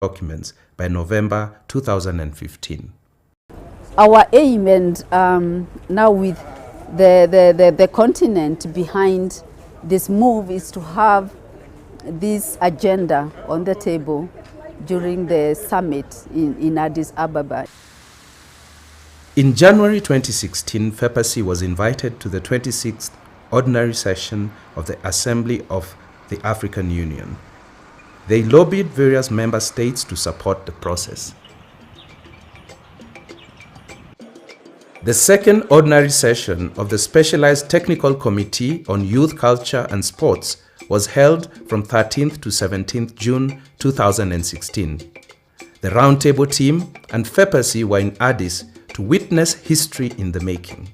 documents by November 2015. Our aim, and now with the continent behind this move, is to have this agenda on the table during the summit in Addis Ababa. In January 2016, FEPAC was invited to the 26th Ordinary Session of the Assembly of the African Union. They lobbied various member states to support the process. The second Ordinary Session of the Specialized Technical Committee on Youth Culture and Sports was held from 13th to 17th June 2016. The Roundtable team and FEPAC were in Addis to witness history in the making.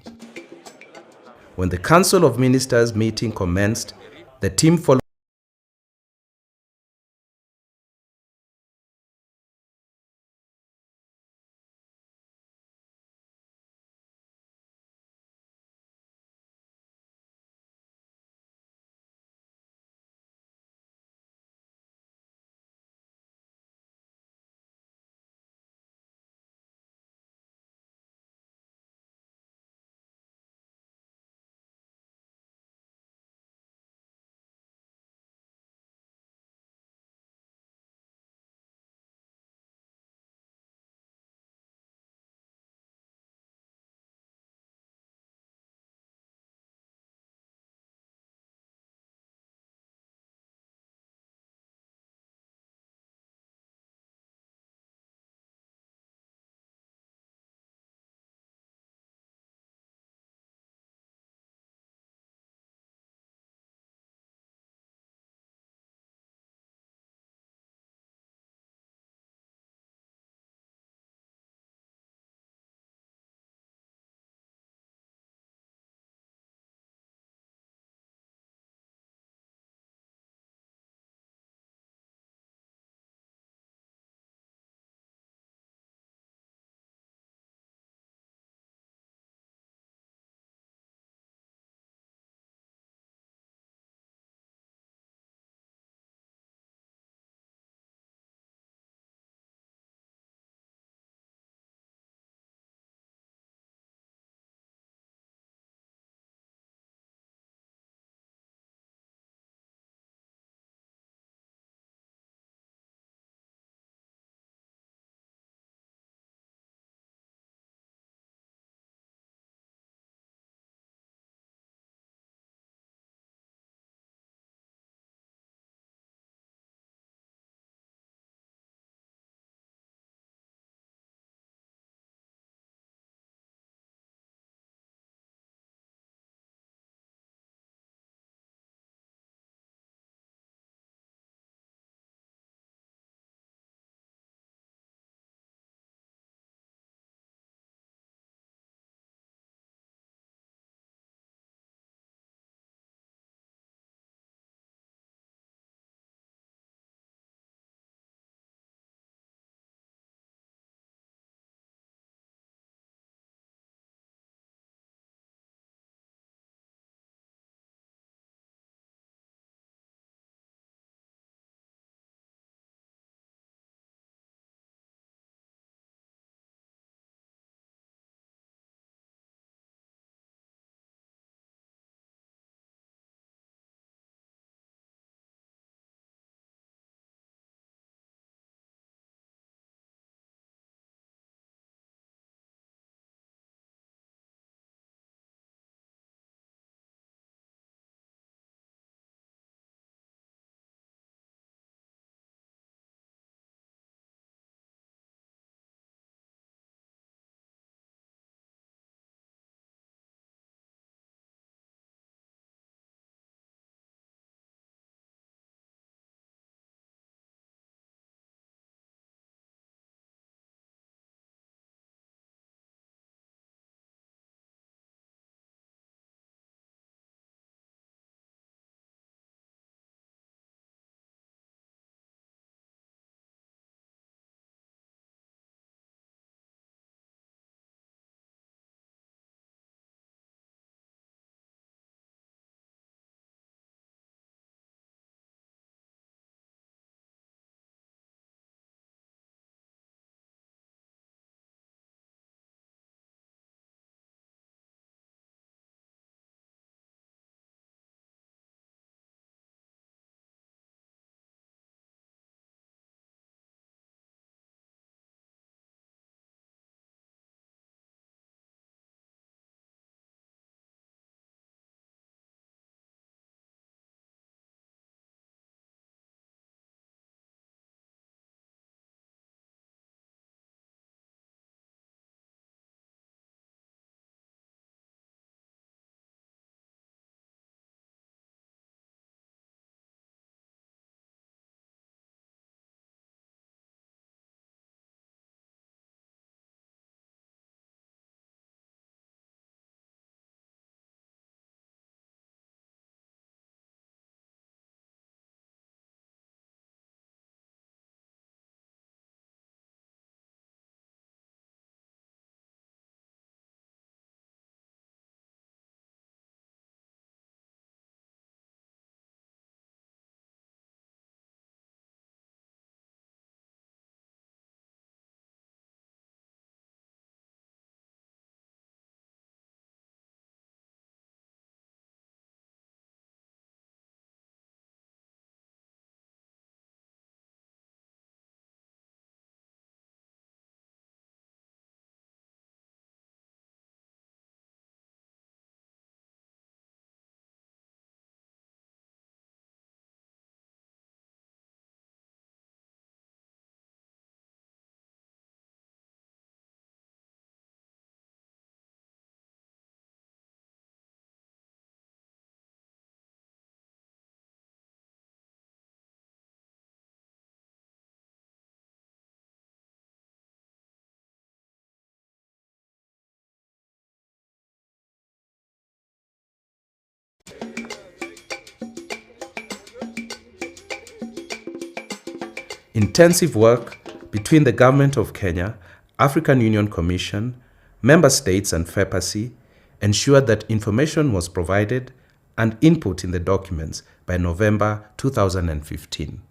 When the Council of Ministers meeting commenced, the team followed intensive work between the Government of Kenya, African Union Commission, Member States and FEPACI ensured that information was provided and input in the documents by November 2015.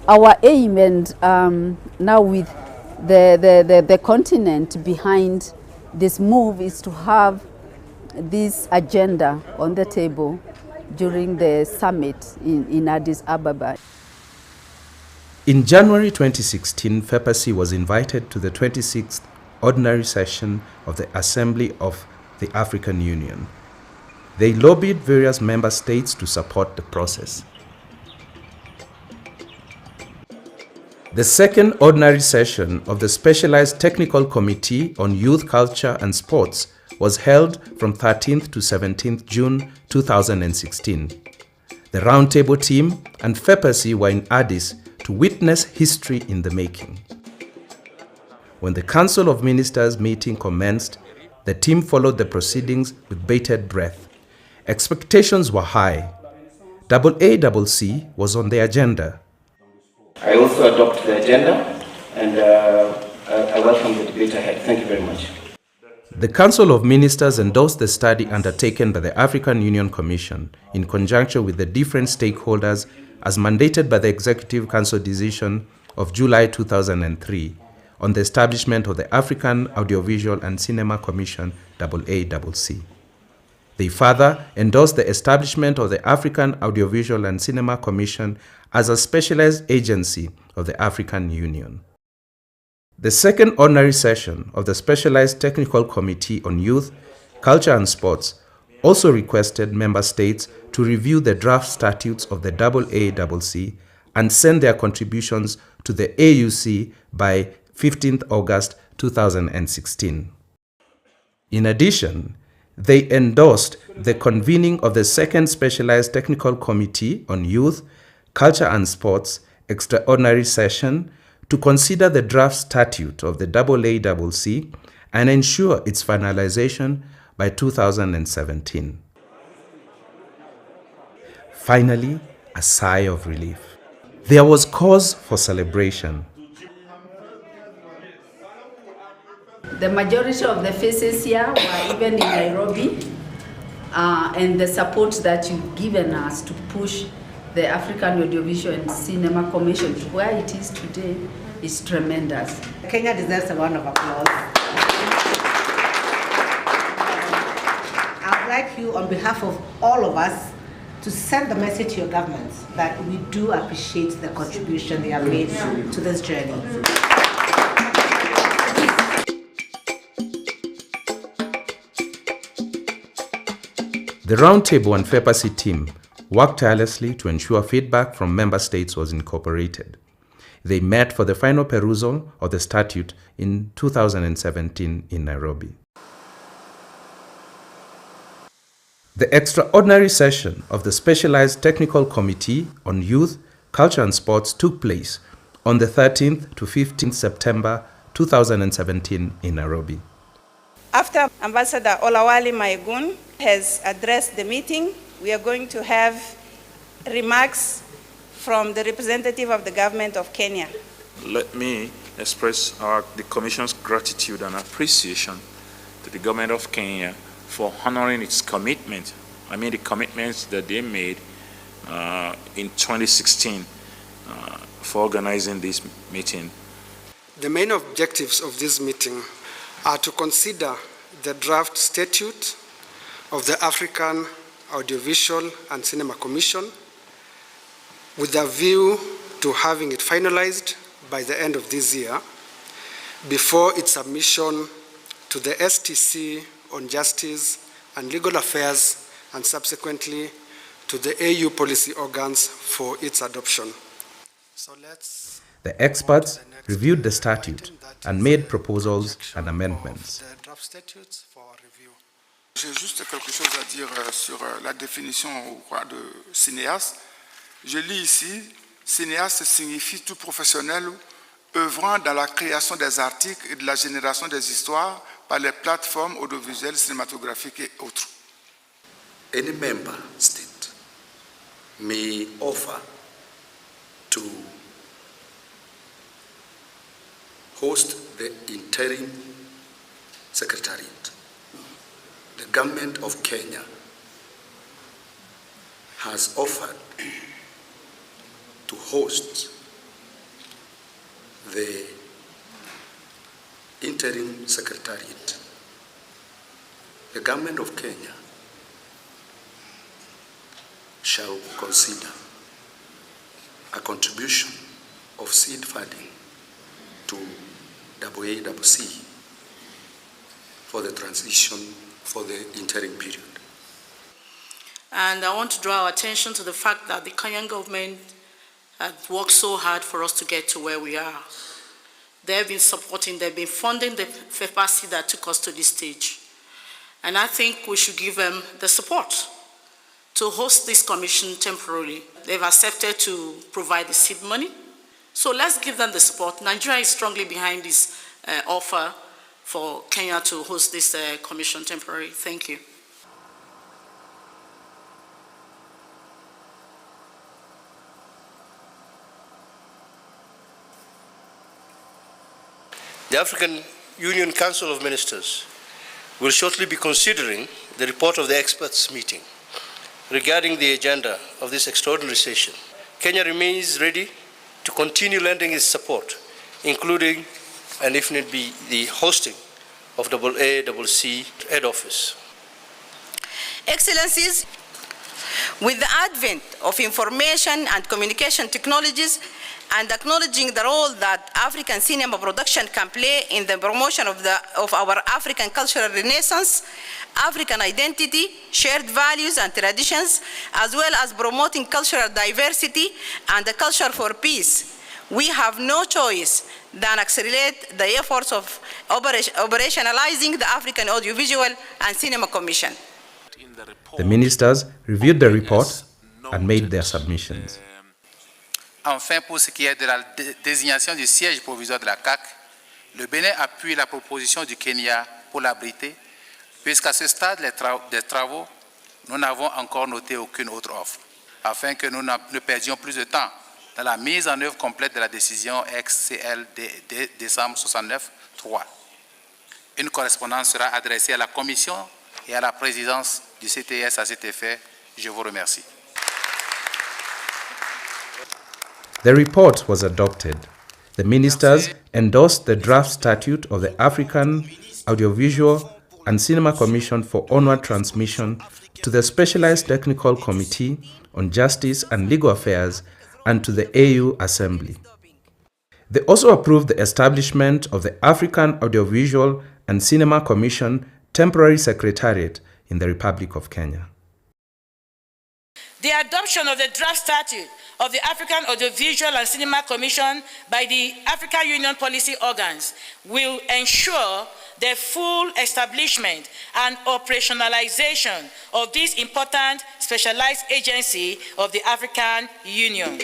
Our aim and now with the continent behind this move is to have this agenda on the table during the summit in Addis Ababa. In January 2016, FEPACI was invited to the 26th Ordinary Session of the Assembly of the African Union. They lobbied various member states to support the process. The second Ordinary Session of the Specialized Technical Committee on Youth, Culture and Sports was held from 13th to 17th June 2016. The Roundtable team and FEPACI were in Addis to witness history in the making. When the Council of Ministers meeting commenced, the team followed the proceedings with bated breath. Expectations were high. AACC was on the agenda. I also adopt the agenda and I welcome the debate ahead. Thank you very much. The Council of Ministers endorsed the study undertaken by the African Union Commission in conjunction with the different stakeholders as mandated by the Executive Council decision of July 2003 on the establishment of the African Audiovisual and Cinema Commission AACC. They further endorsed the establishment of the African Audiovisual and Cinema Commission as a specialized agency of the African Union. The second Ordinary Session of the Specialized Technical Committee on Youth, Culture and Sports also requested member states to review the draft statutes of the AACC and send their contributions to the AUC by 15th August 2016. In addition, they endorsed the convening of the second Specialized Technical Committee on Youth, Culture and Sports Extraordinary Session to consider the draft statute of the AACC and ensure its finalization by 2017. Finally, a sigh of relief. There was cause for celebration. The majority of the faces here were even in Nairobi, and the support that you've given us to push the African Audiovisual and Cinema Commission to where it is today is tremendous. Kenya deserves a round of applause. I'd like you, on behalf of all of us, to send the message to your governments that we do appreciate the contribution they have made to this journey. The Roundtable and FEPACI team worked tirelessly to ensure feedback from member states was incorporated. They met for the final perusal of the statute in 2017 in Nairobi. The extraordinary session of the Specialized Technical Committee on Youth, Culture and Sports took place on the 13th to 15th September 2017 in Nairobi. After Ambassador Olawale Maigun has addressed the meeting, we are going to have remarks from the representative of the government of Kenya. Let me express the Commission's gratitude and appreciation to the government of Kenya for honoring its commitment. I mean the commitments that they made in 2016 for organizing this meeting. The main objectives of this meeting are to consider the draft statute of the African Audiovisual and Cinema Commission with a view to having it finalized by the end of this year before its submission to the STC on Justice and Legal Affairs and subsequently to the AU policy organs for its adoption. The experts reviewed the statute and made proposals and amendments. J'ai juste quelque chose à dire sur la définition de cinéaste. Je lis ici, cinéaste signifie tout professionnel œuvrant dans la création des articles et de la génération des histoires par les plateformes audiovisuelles, cinématographiques et autres. Any member state may offer to host the interim secretariat. The government of Kenya has offered to host the interim secretariat. The government of Kenya shall consider a contribution of seed funding to AACC for the transition for the interim period. And I want to draw our attention to the fact that the Kenyan government has worked so hard for us to get to where we are. They've been supporting, they've been funding the FEPASI that took us to this stage. And I think we should give them the support to host this commission temporarily. They've accepted to provide the seed money. So let's give them the support. Nigeria is strongly behind this offer for Kenya to host this commission temporarily. Thank you. The African Union Council of Ministers will shortly be considering the report of the experts meeting regarding the agenda of this extraordinary session. Kenya remains ready to continue lending its support, including, and if need be, the hosting of AACC head office. Excellencies, with the advent of information and communication technologies, and acknowledging the role that African cinema production can play in the promotion of our African cultural renaissance, African identity, shared values and traditions, as well as promoting cultural diversity and the culture for peace, we have no choice than accelerate the efforts of operationalizing the African Audiovisual and Cinema Commission. The ministers reviewed the report and made their submissions. Enfin, pour ce qui est de la désignation du siège provisoire de la CAC, le Bénin appuie la proposition du Kenya pour l'abriter, puisqu'à ce stade des travaux, nous n'avons encore noté aucune autre offre, afin que nous ne perdions plus de temps dans la mise en œuvre complète de la décision XCL de décembre 69-3. Une correspondance sera adressée à la Commission et à la présidence du CTS à cet effet. Je vous remercie. The report was adopted. The ministers endorsed the draft statute of the African Audiovisual and Cinema Commission for onward transmission to the Specialized Technical Committee on Justice and Legal Affairs and to the AU Assembly. They also approved the establishment of the African Audiovisual and Cinema Commission Temporary Secretariat in the Republic of Kenya. The adoption of the draft statute of the African Audiovisual and Cinema Commission by the African Union policy organs will ensure the full establishment and operationalization of this important specialized agency of the African Union.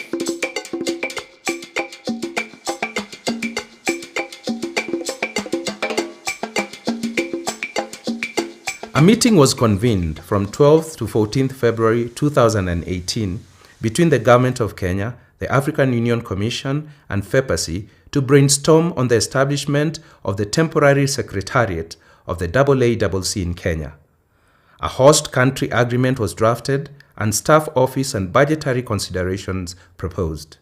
A meeting was convened from 12th to 14th February 2018 between the Government of Kenya, the African Union Commission, and FEPASI to brainstorm on the establishment of the Temporary Secretariat of the AACC in Kenya. A host country agreement was drafted and staff office and budgetary considerations proposed.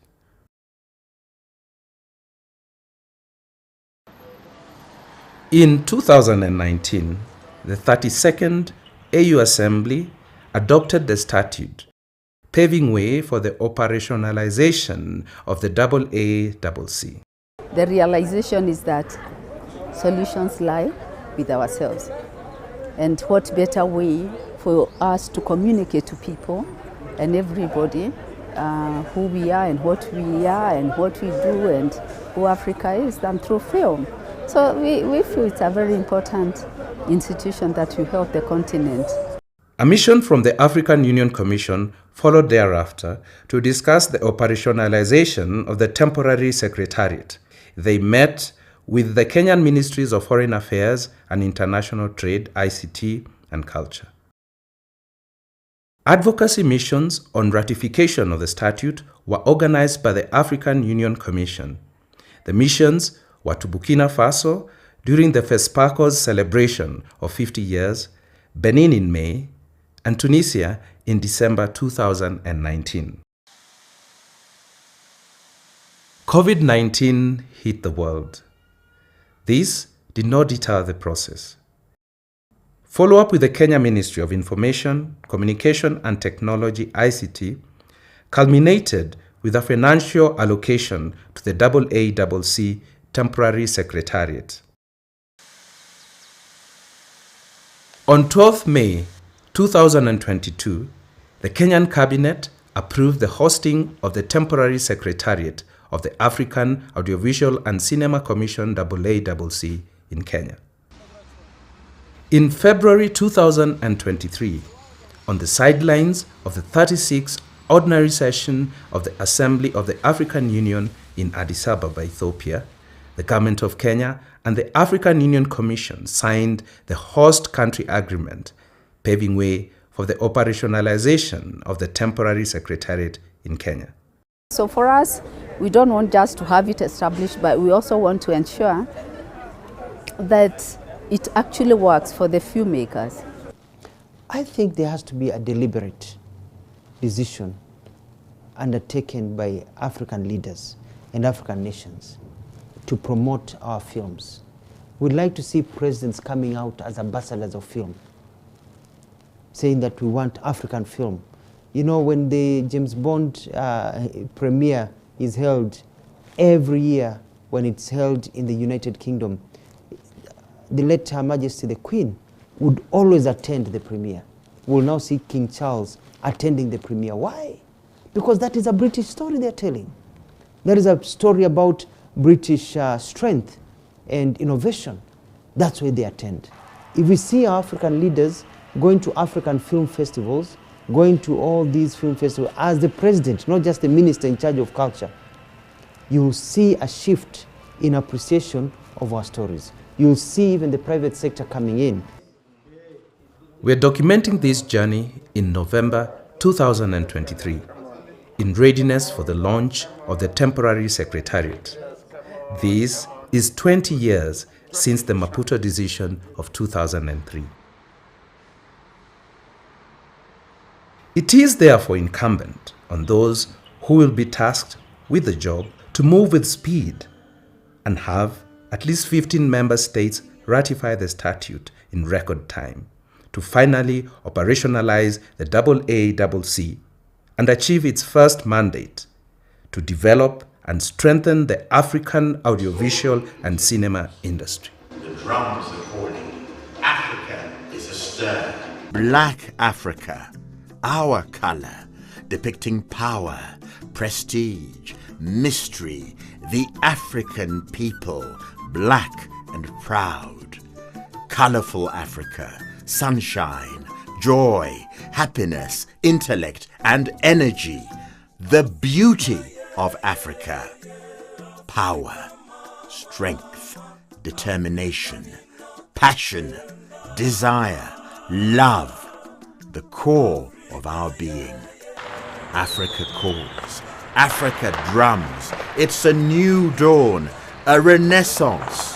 In 2019, the 32nd AU Assembly adopted the statute, paving way for the operationalization of the AACC. The realization is that solutions lie with ourselves. And what better way for us to communicate to people and everybody who we are and what we are and what we do and who Africa is than through film. So we feel it's a very important institution that will help the continent. A mission from the African Union Commission followed thereafter to discuss the operationalization of the Temporary Secretariat. They met with the Kenyan Ministries of Foreign Affairs and International Trade, ICT, and Culture. Advocacy missions on ratification of the statute were organized by the African Union Commission. The missions were to Burkina Faso during the FESPACO's celebration of 50 years, Benin in May, and Tunisia in December 2019. COVID-19 hit the world. This did not deter the process. Follow-up with the Kenya Ministry of Information, Communication and Technology (ICT) culminated with a financial allocation to the AACC Temporary Secretariat. On 12 May 2022, the Kenyan Cabinet approved the hosting of the Temporary Secretariat of the African Audiovisual and Cinema Commission AACC in Kenya. In February 2023, on the sidelines of the 36th Ordinary Session of the Assembly of the African Union in Addis Ababa, Ethiopia, the Government of Kenya and the African Union Commission signed the Host Country Agreement, paving way for the operationalization of the Temporary Secretariat in Kenya. So for us, we don't want just to have it established, but we also want to ensure that it actually works for the filmmakers. I think there has to be a deliberate decision undertaken by African leaders and African nations to promote our films. We'd like to see presidents coming out as ambassadors of film, saying that we want African film. You know, when the James Bond premiere is held every year, when it's held in the United Kingdom, the late Her Majesty the Queen would always attend the premiere. We'll now see King Charles attending the premiere. Why? Because that is a British story they're telling. That is a story about British strength and innovation. That's why they attend. If we see our African leaders going to African film festivals, going to all these film festivals as the president, not just the minister in charge of culture, you'll see a shift in appreciation of our stories. You'll see even the private sector coming in. We're documenting this journey in November 2023 in readiness for the launch of the Temporary Secretariat. This is 20 years since the Maputo decision of 2003. It is therefore incumbent on those who will be tasked with the job to move with speed and have at least 15 member states ratify the statute in record time to finally operationalize the AACC and achieve its first mandate to develop and strengthen the African audiovisual and cinema industry. The drums are calling. Africa is astir. Black Africa, our color, depicting power, prestige, mystery, the African people, black and proud. Colorful Africa, sunshine, joy, happiness, intellect, and energy. The beauty of Africa. Power, strength, determination, passion, desire, love, the core of our being. Africa calls, Africa drums. It's a new dawn, a renaissance.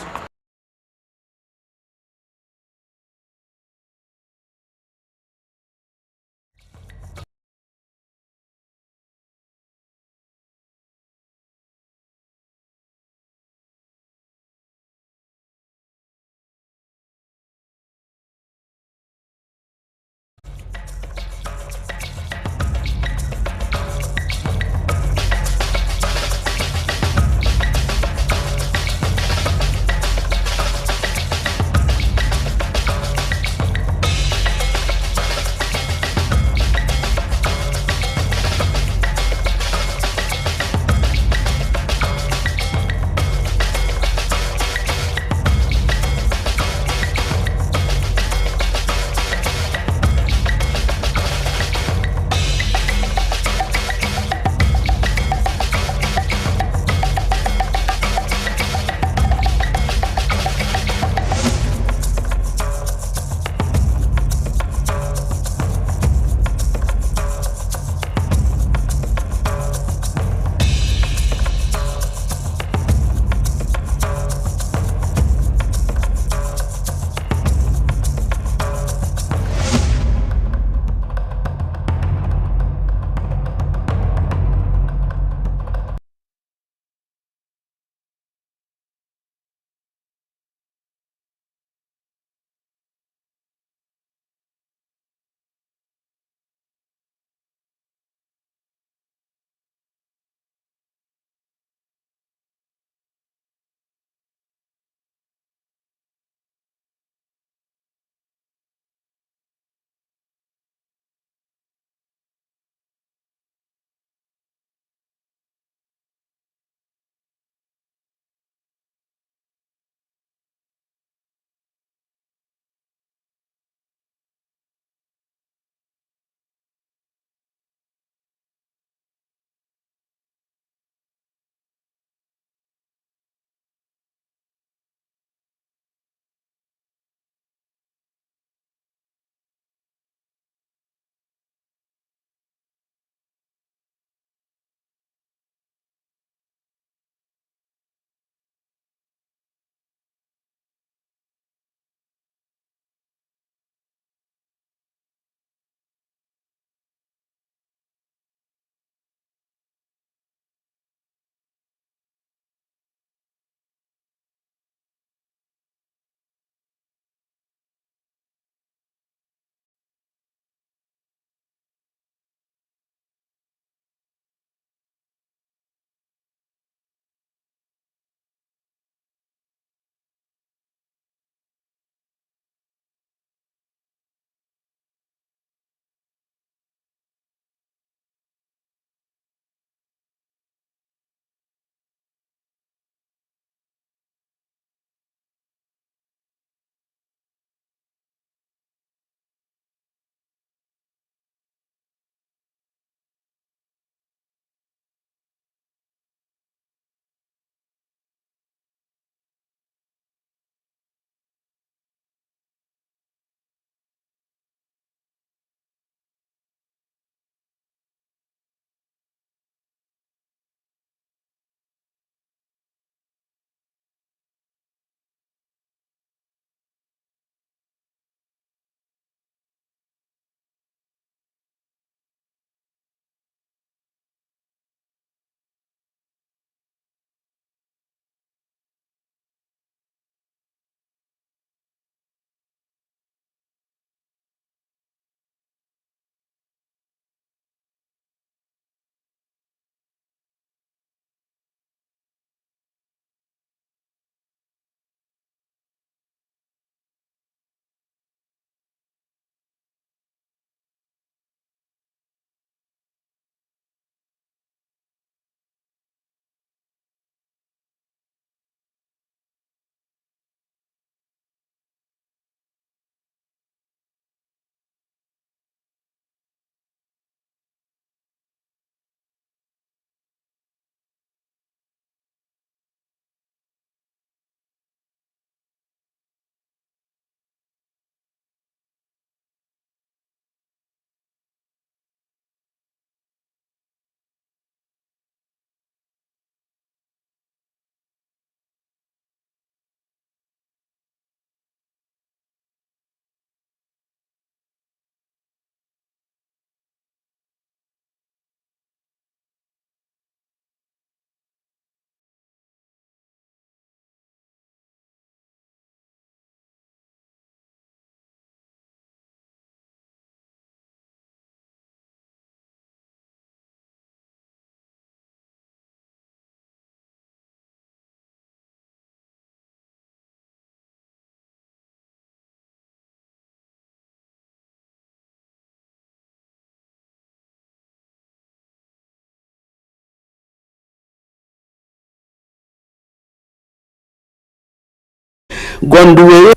Gondwe,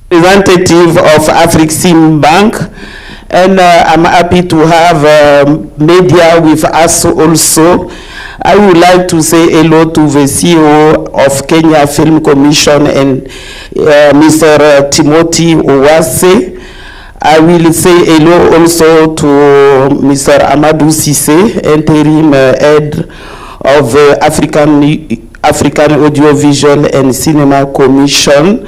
representative of Afrexim Bank, and I'm happy to have media with us also. I would like to say hello to the CEO of Kenya Film Commission and Mr. Timothy Owase. I will say hello also to Mr. Amadou Sise, interim head of the African Audiovisual and Cinema Commission.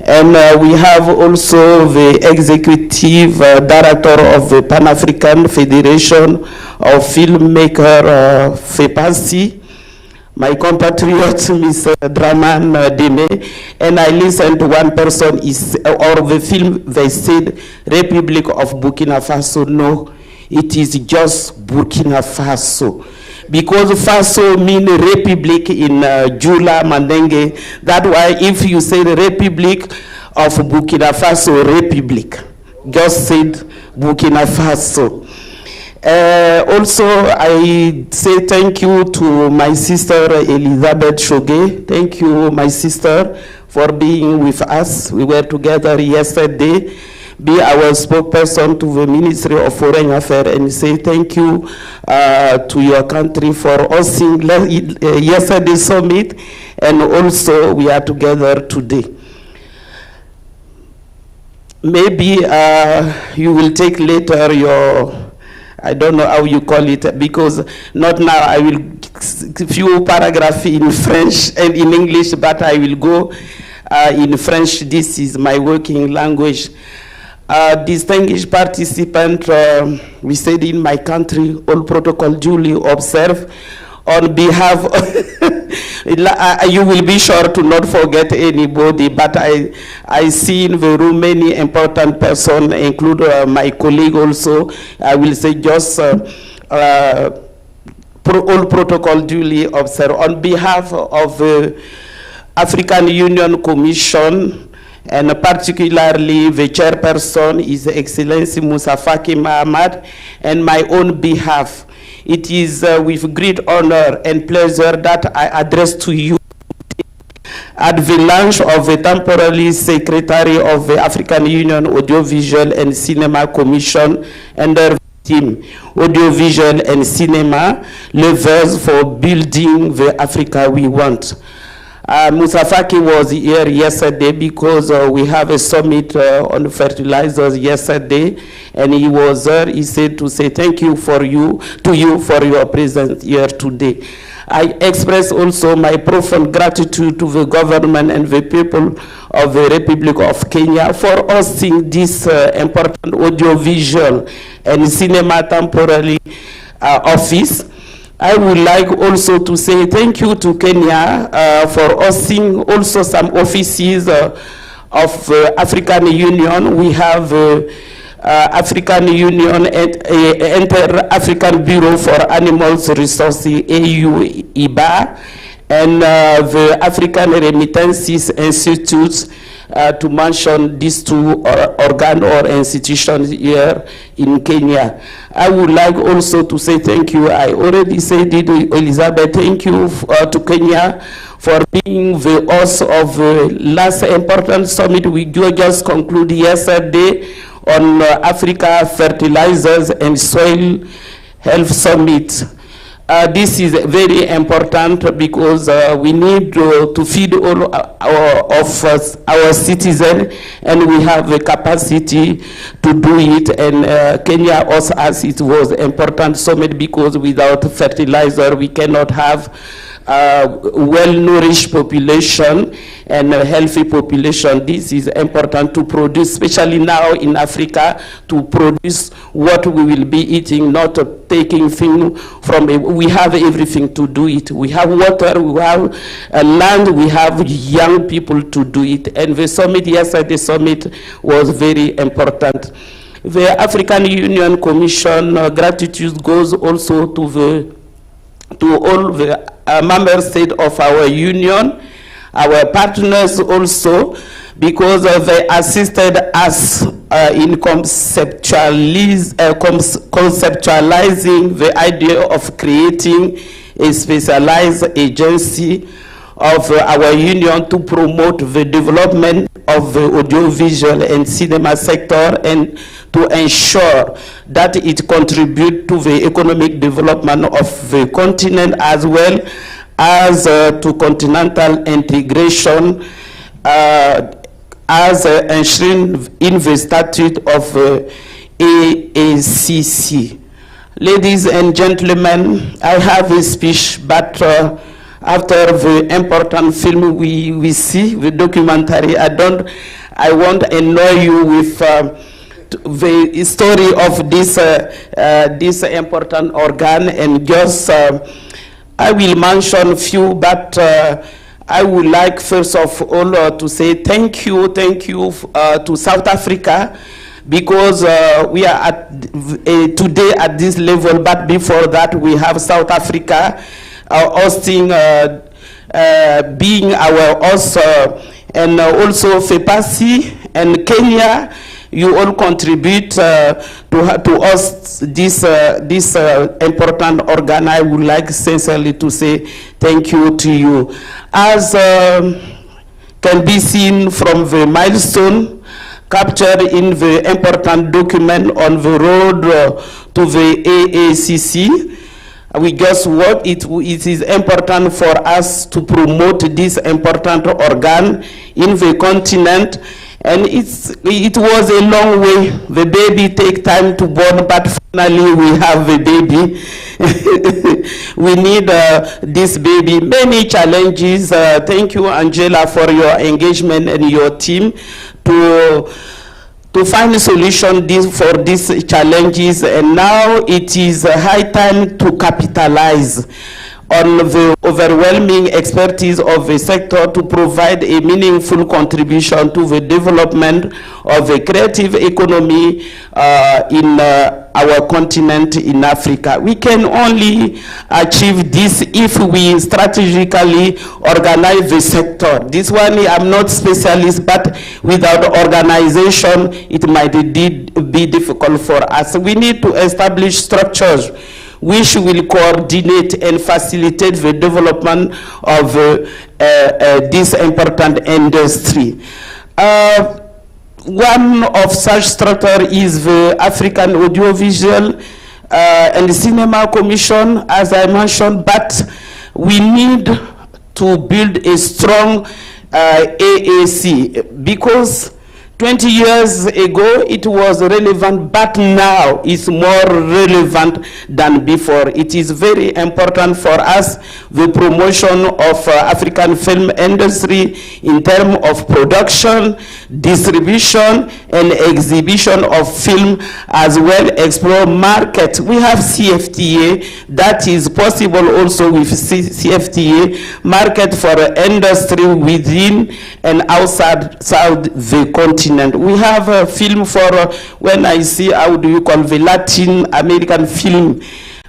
And we have also the executive director of the Pan-African Federation of Filmmakers, FEPASI, my compatriot, Mr. Draman Deme, and I listened to one person, or the film, they said, Republic of Burkina Faso. No, it is just Burkina Faso. Because Faso means Republic in Jula, Mandenge. That's why if you say the Republic of Burkina Faso, Republic, just said Burkina Faso. Also, I say thank you to my sister Elizabeth Shoge. Thank you, my sister, for being with us. We were together yesterday. Be our spokesperson to the Ministry of Foreign Affairs and say thank you to your country for hosting yesterday's summit, and also we are together today. Maybe you will take later your, I don't know how you call it, because not now, I will few paragraphs in French and in English, but I will go in French. This is my working language. Distinguished participant, we said in my country, all protocol duly observed. On behalf of, you will be sure to not forget anybody, but I see in the room many important persons, include my colleague also. I will say just all protocol duly observed. On behalf of the African Union Commission, and particularly the chairperson, His Excellency Musa Faki Mahamat, and my own behalf, it is with great honor and pleasure that I address to you at the launch of the temporary secretary of the African Union Audiovisual and Cinema Commission under the theme Audiovisual and Cinema, levers for building the Africa we want. Musa Faki was here yesterday because we have a summit on fertilizers yesterday, and he was there. He said to say thank you for you for your presence here today. I express also my profound gratitude to the government and the people of the Republic of Kenya for hosting this important audiovisual and cinema temporary office. I would like also to say thank you to Kenya for hosting also some offices of African Union. We have African Union Inter-African Bureau for Animals Resources, AU-IBA, and the African Remittances Institute, to mention these two organs or institutions here in Kenya. I would like also to say thank you. I already said it, Elizabeth, thank you to Kenya for being the host of the last important summit we just concluded yesterday on Africa Fertilizers and Soil Health Summit. This is very important because we need to feed all our citizens, and we have the capacity to do it. And Kenya also, as it was important summit, because without fertilizer we cannot have well-nourished population and a healthy population. This is important to produce, especially now in Africa, to produce what we will be eating, not taking things from, we have everything to do it. We have water, we have land, we have young people to do it. And the summit, yesterday summit was very important. The African Union Commission gratitude goes also to all the member states of our union, our partners also, because they assisted us in conceptualizing the idea of creating a specialized agency of our union to promote the development of the audiovisual and cinema sector and to ensure that it contributes to the economic development of the continent as well as to continental integration as enshrined in the statute of AACC. Ladies and gentlemen, I have a speech, but after the important film we see, the documentary, I won't annoy you with the story of this important organ, and just I will mention few, but I would like first of all to say thank you to South Africa, because we are today at this level, but before that we have South Africa hosting, being our host, and also FEPASI and Kenya. You all contribute to host this important organ. I would like sincerely to say thank you to you. As can be seen from the milestone captured in the important document on the road to the AACC, we just work. It is important for us to promote this important organ in the continent, and it was a long way. The baby take time to born, but finally we have the baby. We need this baby. Many challenges. Thank you, Angela, for your engagement and your team to find a solution for these challenges, and now it is high time to capitalize on the overwhelming expertise of the sector to provide a meaningful contribution to the development of a creative economy in our continent in Africa. We can only achieve this if we strategically organize the sector. This one, I'm not specialist, but without organization, it might be difficult for us. We need to establish structures which will coordinate and facilitate the development of this important industry. One of such structure is the African Audiovisual and Cinema Commission, as I mentioned, but we need to build a strong AAC, because 20 years ago it was relevant, but now it's more relevant than before. It is very important for us, the promotion of African film industry in terms of production, distribution, and exhibition of film, as well explore market. We have CFTA, that is possible also with CFTA, market for industry within and outside the continent. We have a film for, when I see, how do you call the Latin American film,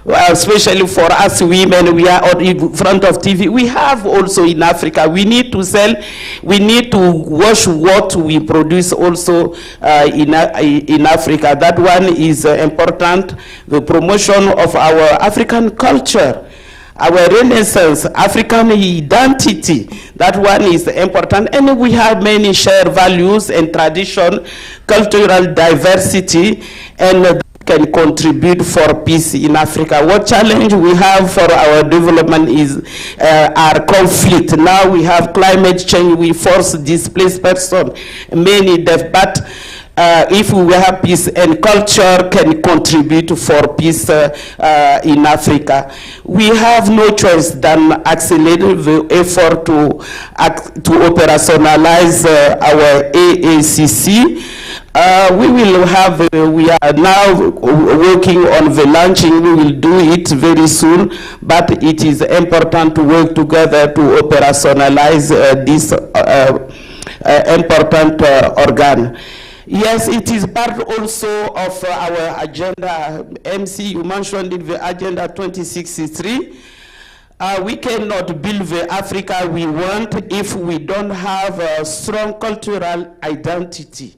especially for us women, we are in front of TV. We have also in Africa, we need to sell, we need to watch what we produce also in Africa. That one is important, the promotion of our African culture, our Renaissance, African identity. That one is important. And we have many shared values and tradition, cultural diversity, and that can contribute for peace in Africa. What challenge we have for our development is our conflict. Now we have climate change, we force displaced person, many death, but if we have peace, and culture can contribute for peace in Africa. We have no choice than accelerate the effort to operationalize our AACC. We are now working on the launching. We will do it very soon, but it is important to work together to operationalize this important organ. Yes, it is part also of our agenda. MC, you mentioned in the agenda 2063. We cannot build the Africa we want if we don't have a strong cultural identity,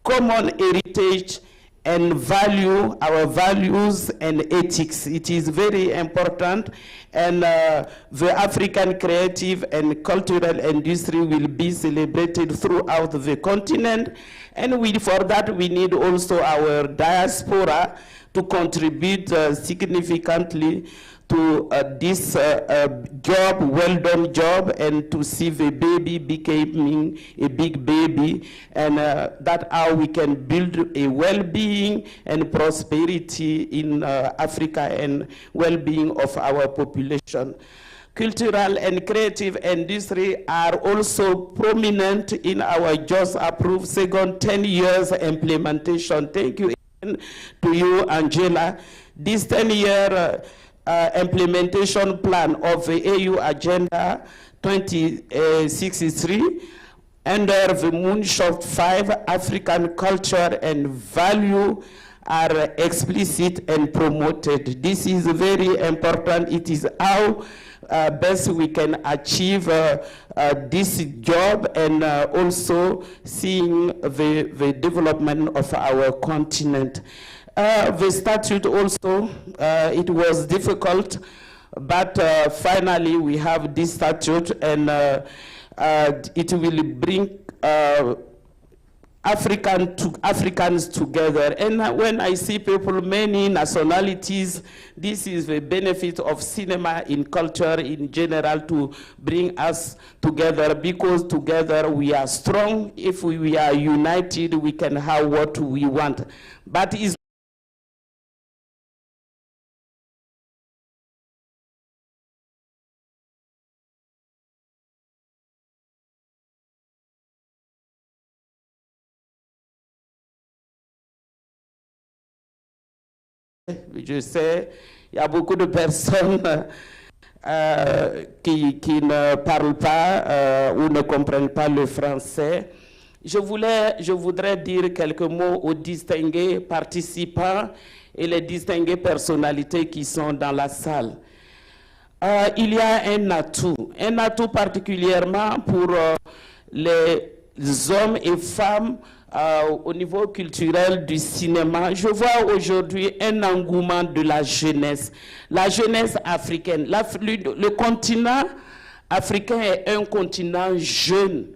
common heritage, and value our values and ethics. It is very important, and the African creative and cultural industry will be celebrated throughout the continent, and for that we need also our diaspora to contribute significantly to this job, well-done job, and to see the baby becoming a big baby, and that's how we can build a well-being and prosperity in Africa and well-being of our population. Cultural and creative industry are also prominent in our just approved second 10 years implementation. Thank you to you, Angela. This 10-year implementation plan of the AU Agenda 2063 under the Moonshot 5, African culture and value are explicit and promoted. This is very important. It is how best we can achieve this job, and also seeing the development of our continent. The statute also, it was difficult, but finally we have this statute, and it will bring Africans together. And when I see people, many nationalities, this is the benefit of cinema in culture in general, to bring us together, because together we are strong. If we are united, we can have what we want. But it's je sais, il y a beaucoup de personnes qui ne parlent pas ou ne comprennent pas le français. Je voudrais dire quelques mots aux distingués participants et les distinguées personnalités qui sont dans la salle. Il y a un atout particulièrement pour les hommes et femmes au niveau culturel du cinéma. Je vois aujourd'hui un engouement de la jeunesse africaine. Le continent africain est un continent jeune.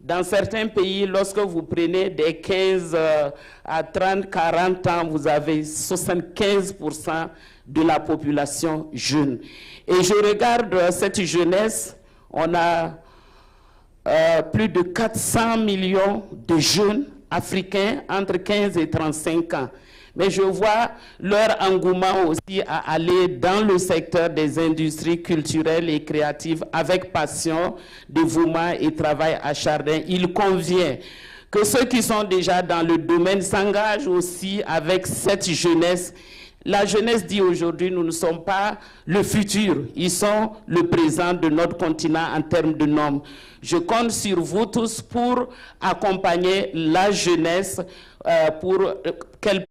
Dans certains pays, lorsque vous prenez des 15 à 30, 40 ans, vous avez 75% de la population jeune. Et je regarde cette jeunesse, on a plus de 400 millions de jeunes africains entre 15 et 35 ans. Mais je vois leur engouement aussi à aller dans le secteur des industries culturelles et créatives avec passion, dévouement et travail acharné. Il convient que ceux qui sont déjà dans le domaine s'engagent aussi avec cette jeunesse. La jeunesse dit aujourd'hui, nous ne sommes pas le futur, ils sont le présent de notre continent en termes de nombre. Je compte sur vous tous pour accompagner la jeunesse pour qu'elle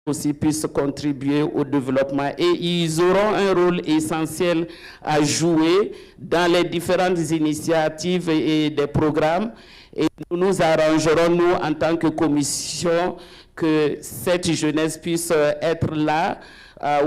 aussi puissent contribuer au développement, et ils auront un rôle essentiel à jouer dans les différentes initiatives et des programmes, et nous nous arrangerons, nous, en tant que commission, que cette jeunesse puisse être là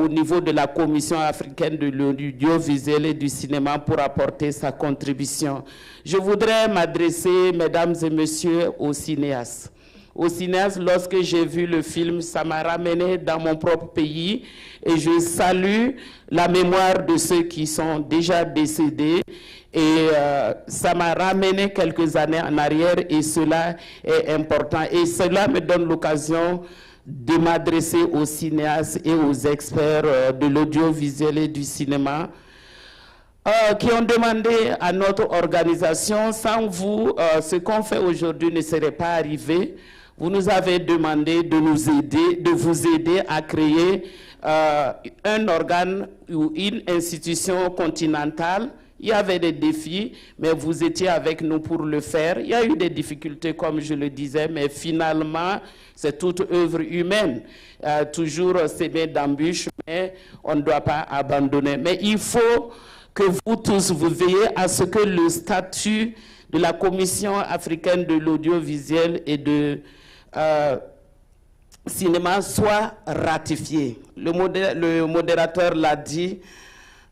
au niveau de la Commission africaine de l'audiovisuel et du cinéma pour apporter sa contribution. Je voudrais m'adresser, mesdames et messieurs, aux cinéastes. Au cinéaste, lorsque j'ai vu le film, ça m'a ramené dans mon propre pays, et je salue la mémoire de ceux qui sont déjà décédés, et ça m'a ramené quelques années en arrière, et cela est important. Et cela me donne l'occasion de m'adresser aux cinéastes et aux experts de l'audiovisuel et du cinéma. qui ont demandé à notre organisation, sans vous, ce qu'on fait aujourd'hui ne serait pas arrivé. Vous nous avez demandé de nous aider, de vous aider à créer un organe ou une institution continentale. Il y avait des défis, mais vous étiez avec nous pour le faire. Il y a eu des difficultés, comme je le disais, mais finalement, c'est toute œuvre humaine. Toujours s'aimer d'embûches, mais on ne doit pas abandonner. Mais il faut que vous tous, vous veillez à ce que le statut de la Commission africaine de l'audiovisuel et de cinéma soit ratifié. Le modérateur l'a dit,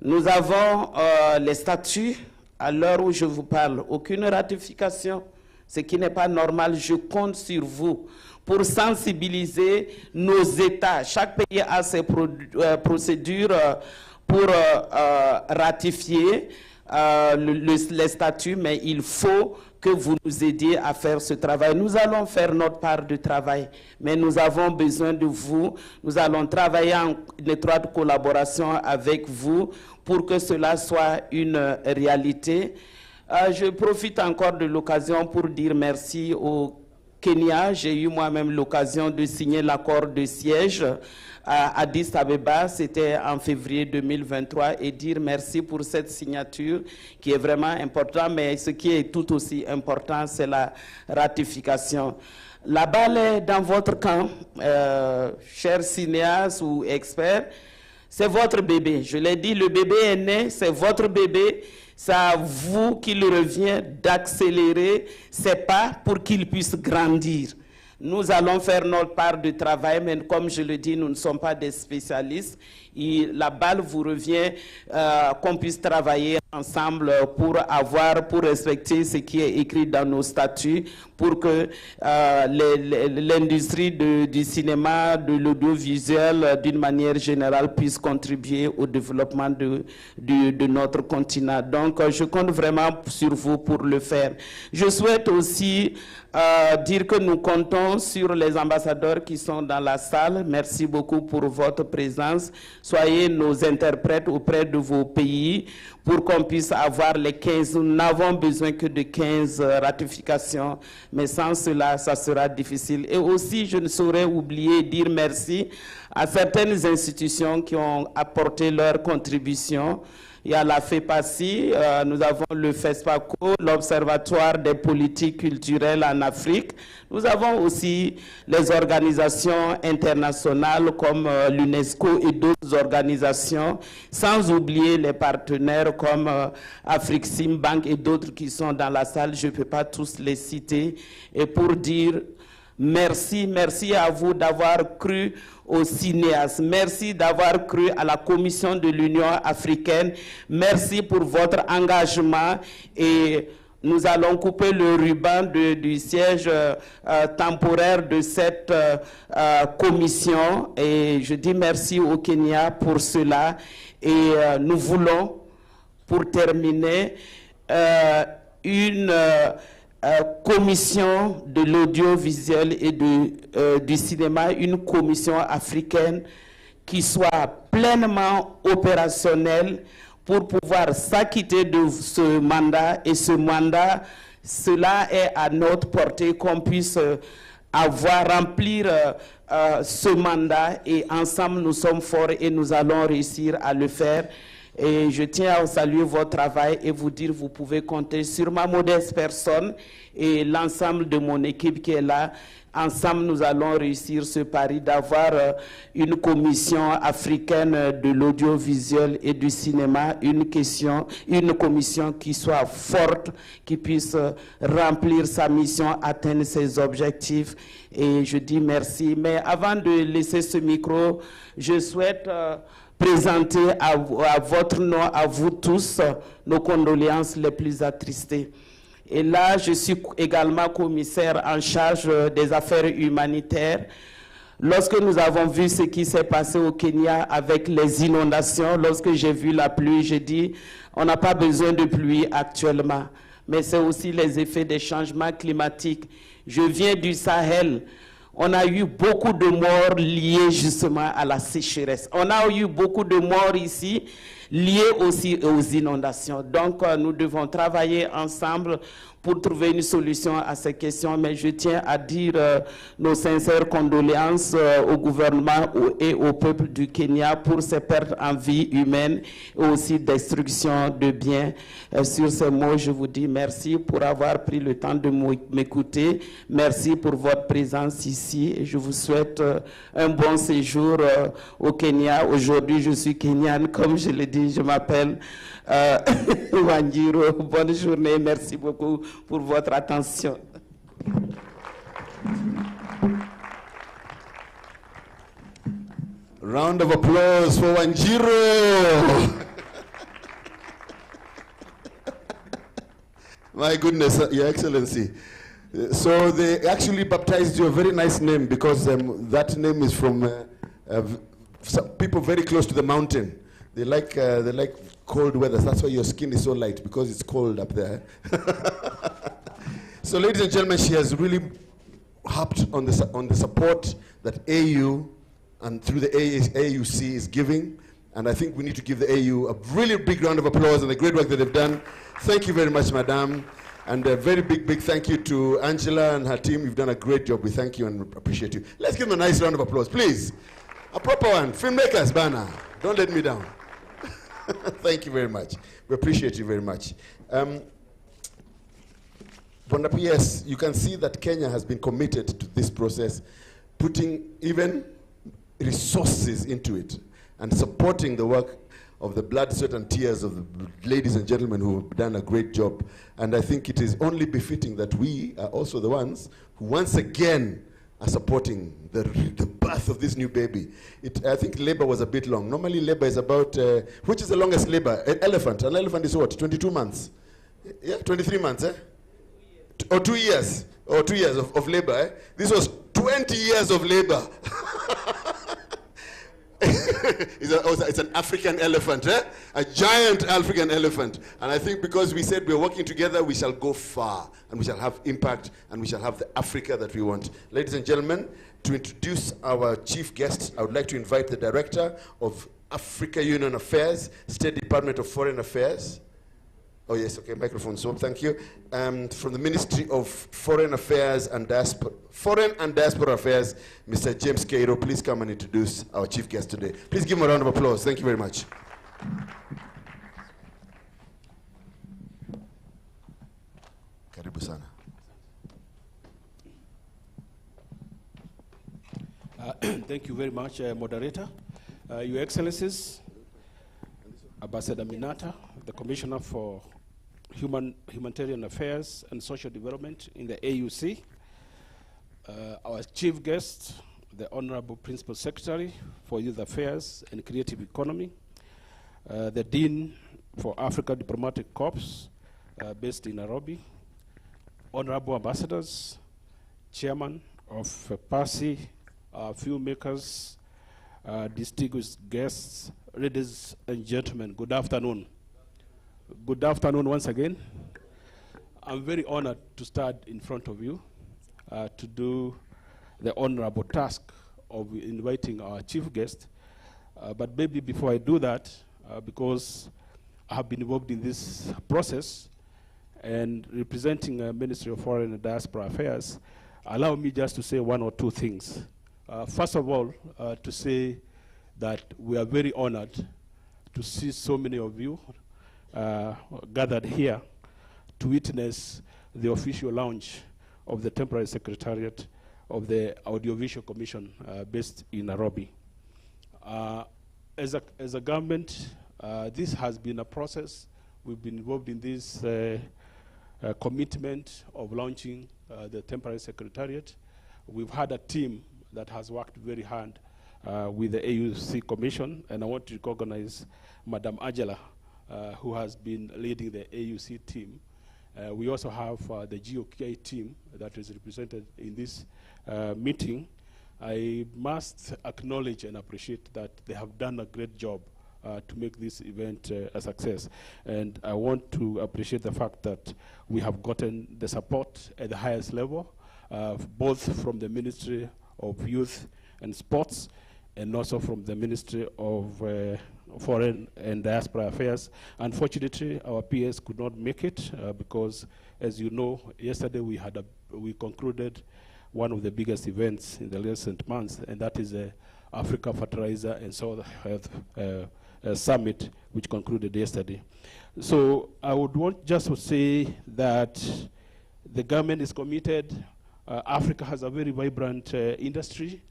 nous avons les statuts, à l'heure où je vous parle, aucune ratification, ce qui n'est pas normal. Je compte sur vous pour sensibiliser nos États. Chaque pays a ses procédures pour ratifier les statuts, mais il faut que vous nous aidiez à faire ce travail. Nous allons faire notre part de travail, mais nous avons besoin de vous. Nous allons travailler en étroite collaboration avec vous pour que cela soit une réalité. Je profite encore de l'occasion pour dire merci au Kenya. J'ai eu moi-même l'occasion de signer l'accord de siège à Addis Abeba, c'était en février 2023, et dire merci pour cette signature qui est vraiment importante, mais ce qui est tout aussi important, c'est la ratification. La balle est dans votre camp, chers cinéastes ou experts, c'est votre bébé. Je l'ai dit, le bébé est né, c'est votre bébé. C'est à vous qu'il revient d'accélérer ses pas pour qu'il puisse grandir. Nous allons faire notre part de travail, mais comme je le dis, nous ne sommes pas des spécialistes. Et la balle vous revient qu'on puisse travailler ensemble pour respecter ce qui est écrit dans nos statuts, pour que l'industrie du cinéma, de l'audiovisuel, d'une manière générale, puisse contribuer au développement de notre continent. Donc, je compte vraiment sur vous pour le faire. Je souhaite aussi dire que nous comptons sur les ambassadeurs qui sont dans la salle. Merci beaucoup pour votre présence. Soyez nos interprètes auprès de vos pays pour qu'on puisse avoir les 15. Nous n'avons besoin que de 15 ratifications, mais sans cela, ça sera difficile. Et aussi, je ne saurais oublier dire merci à certaines institutions qui ont apporté leur contribution. Il y a la FEPACI, nous avons le FESPACO, l'Observatoire des politiques culturelles en Afrique. Nous avons aussi les organisations internationales comme l'UNESCO et d'autres organisations, sans oublier les partenaires comme Afrique-Sim Bank et d'autres qui sont dans la salle. Je ne peux pas tous les citer. Et pour dire merci, merci à vous d'avoir cru aux cinéastes. Merci d'avoir cru à la Commission de l'Union africaine. Merci pour votre engagement et nous allons couper le ruban du siège temporaire de cette commission. Et je dis merci au Kenya pour cela. Et nous voulons, pour terminer, une commission de l'audiovisuel et du cinéma, une commission africaine qui soit pleinement opérationnelle pour pouvoir s'acquitter de ce mandat. Et ce mandat, cela est à notre portée, qu'on puisse remplir ce mandat, et ensemble nous sommes forts et nous allons réussir à le faire. Et je tiens à saluer votre travail et vous dire, vous pouvez compter sur ma modeste personne et l'ensemble de mon équipe qui est là. Ensemble, nous allons réussir ce pari d'avoir une commission africaine de l'audiovisuel et du cinéma, une commission qui soit forte, qui puisse remplir sa mission, atteindre ses objectifs. Et je dis merci. Mais avant de laisser ce micro, je souhaite présenter à votre nom, à vous tous, nos condoléances les plus attristées. Et là, je suis également commissaire en charge des affaires humanitaires. Lorsque nous avons vu ce qui s'est passé au Kenya avec les inondations, lorsque j'ai vu la pluie, j'ai dit, on n'a pas besoin de pluie actuellement. Mais c'est aussi les effets des changements climatiques. Je viens du Sahel, On a eu beaucoup de morts liées justement à la sécheresse. On a eu beaucoup de morts ici liées aussi aux inondations. Donc, nous devons travailler ensemble pour trouver une solution à ces questions. Mais je tiens à dire nos sincères condoléances au gouvernement et au peuple du Kenya pour ces pertes en vie humaine et aussi destruction de biens. Sur ces mots, je vous dis merci pour avoir pris le temps de m'écouter. Merci pour votre présence ici et je vous souhaite un bon séjour au Kenya. Aujourd'hui, je suis kenyane, comme je l'ai dit, je m'appelle Wanjiro. Bonne journée, merci beaucoup pour votre attention. Round of applause for Wanjiro. My goodness, Your Excellency. So they actually baptized you a very nice name because that name is from some people very close to the mountain. They like cold weather. That's why your skin is so light, because it's cold up there. So, ladies and gentlemen, she has really harped on the support that AU and through the AACC is giving. And I think we need to give the AU a really big round of applause and the great work that they've done. Thank you very much, Madam. And a very big thank you to Angela and her team. You've done a great job. We thank you and appreciate you. Let's give them a nice round of applause, please. A proper one. Filmmakers, banner. Don't let me down. Thank you very much. We appreciate you very much. Yes, you can see that Kenya has been committed to this process, putting even resources into it and supporting the work of the blood, sweat, and tears of the ladies and gentlemen who have done a great job. And I think it is only befitting that we are also the ones who once again are supporting the birth of this new baby. I think labor was a bit long. Normally labor is about, which is the longest labor? An elephant. An elephant is what, 22 months? Yeah, 23 months, eh? Or 2 years. Or 2 years of labor, eh? This was 20 years of labor. It's an African elephant, eh? A giant African elephant. And I think because we said we're working together, we shall go far and we shall have impact and we shall have the Africa that we want. Ladies and gentlemen, to introduce our chief guest, I would like to invite the Director of Africa Union Affairs, State Department of Foreign Affairs. Oh yes, okay, microphone, so thank you. From the Ministry of Foreign Affairs and Diaspora Affairs, Mr. James Cairo, please come and introduce our chief guest today. Please give him a round of applause. Thank you very much. Karibu sana. Thank you very much, moderator. Your Excellencies, Ambassador Minata, the Commissioner for Humanitarian Affairs and Social Development in the AUC, our chief guest, the Honorable Principal Secretary for Youth Affairs and Creative Economy, the Dean for Africa Diplomatic Corps based in Nairobi, Honorable Ambassadors, Chairman of PASI, filmmakers, distinguished guests, ladies and gentlemen, good afternoon. Good afternoon once again. I'm very honored to stand in front of you to do the honorable task of inviting our chief guest. But maybe before I do that, because I have been involved in this process and representing the Ministry of Foreign and Diaspora Affairs, allow me just to say one or two things. First of all, to say that we are very honored to see so many of you gathered here to witness the official launch of the Temporary Secretariat of the Audiovisual Commission based in Nairobi. As a government, this has been a process. We've been involved in this commitment of launching the Temporary Secretariat. We've had a team that has worked very hard with the AUC Commission, and I want to recognize Madam Angela, who has been leading the AUC team. We also have the GOK team that is represented in this meeting. I must acknowledge and appreciate that they have done a great job to make this event a success. And I want to appreciate the fact that we have gotten the support at the highest level, both from the Ministry of Youth and Sports, and also from the Ministry of Foreign and Diaspora Affairs. Unfortunately, our PS could not make it because, as you know, yesterday we concluded one of the biggest events in the recent months, and that is the Africa Fertilizer and Soil Health Summit, which concluded yesterday. So I would want just to say that the government is committed. Africa has a very vibrant industry,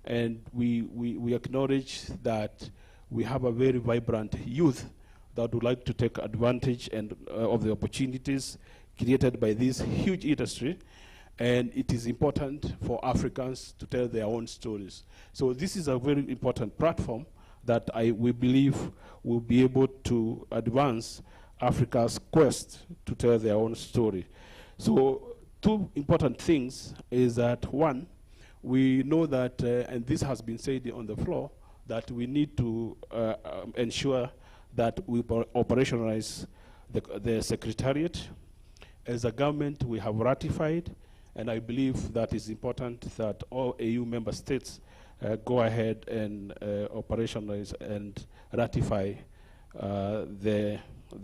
and we acknowledge that we have a very vibrant youth that would like to take advantage of the opportunities created by this huge industry. And it is important for Africans to tell their own stories. So this is a very important platform that we believe will be able to advance Africa's quest to tell their own story. So two important things is that, one, we know that, and this has been said on the floor, that we need to ensure that we operationalize the Secretariat. As a government, we have ratified, and I believe that it's important that all AU member states go ahead and operationalize and ratify the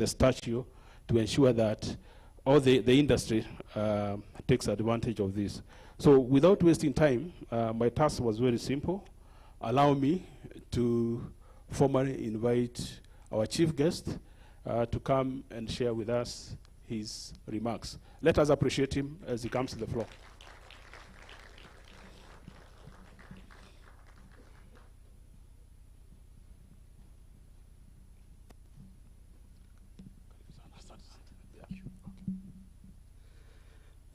statute to ensure that all the industry takes advantage of this. So without wasting time, my task was very simple. Allow me to formally invite our chief guest to come and share with us his remarks. Let us appreciate him as he comes to the floor.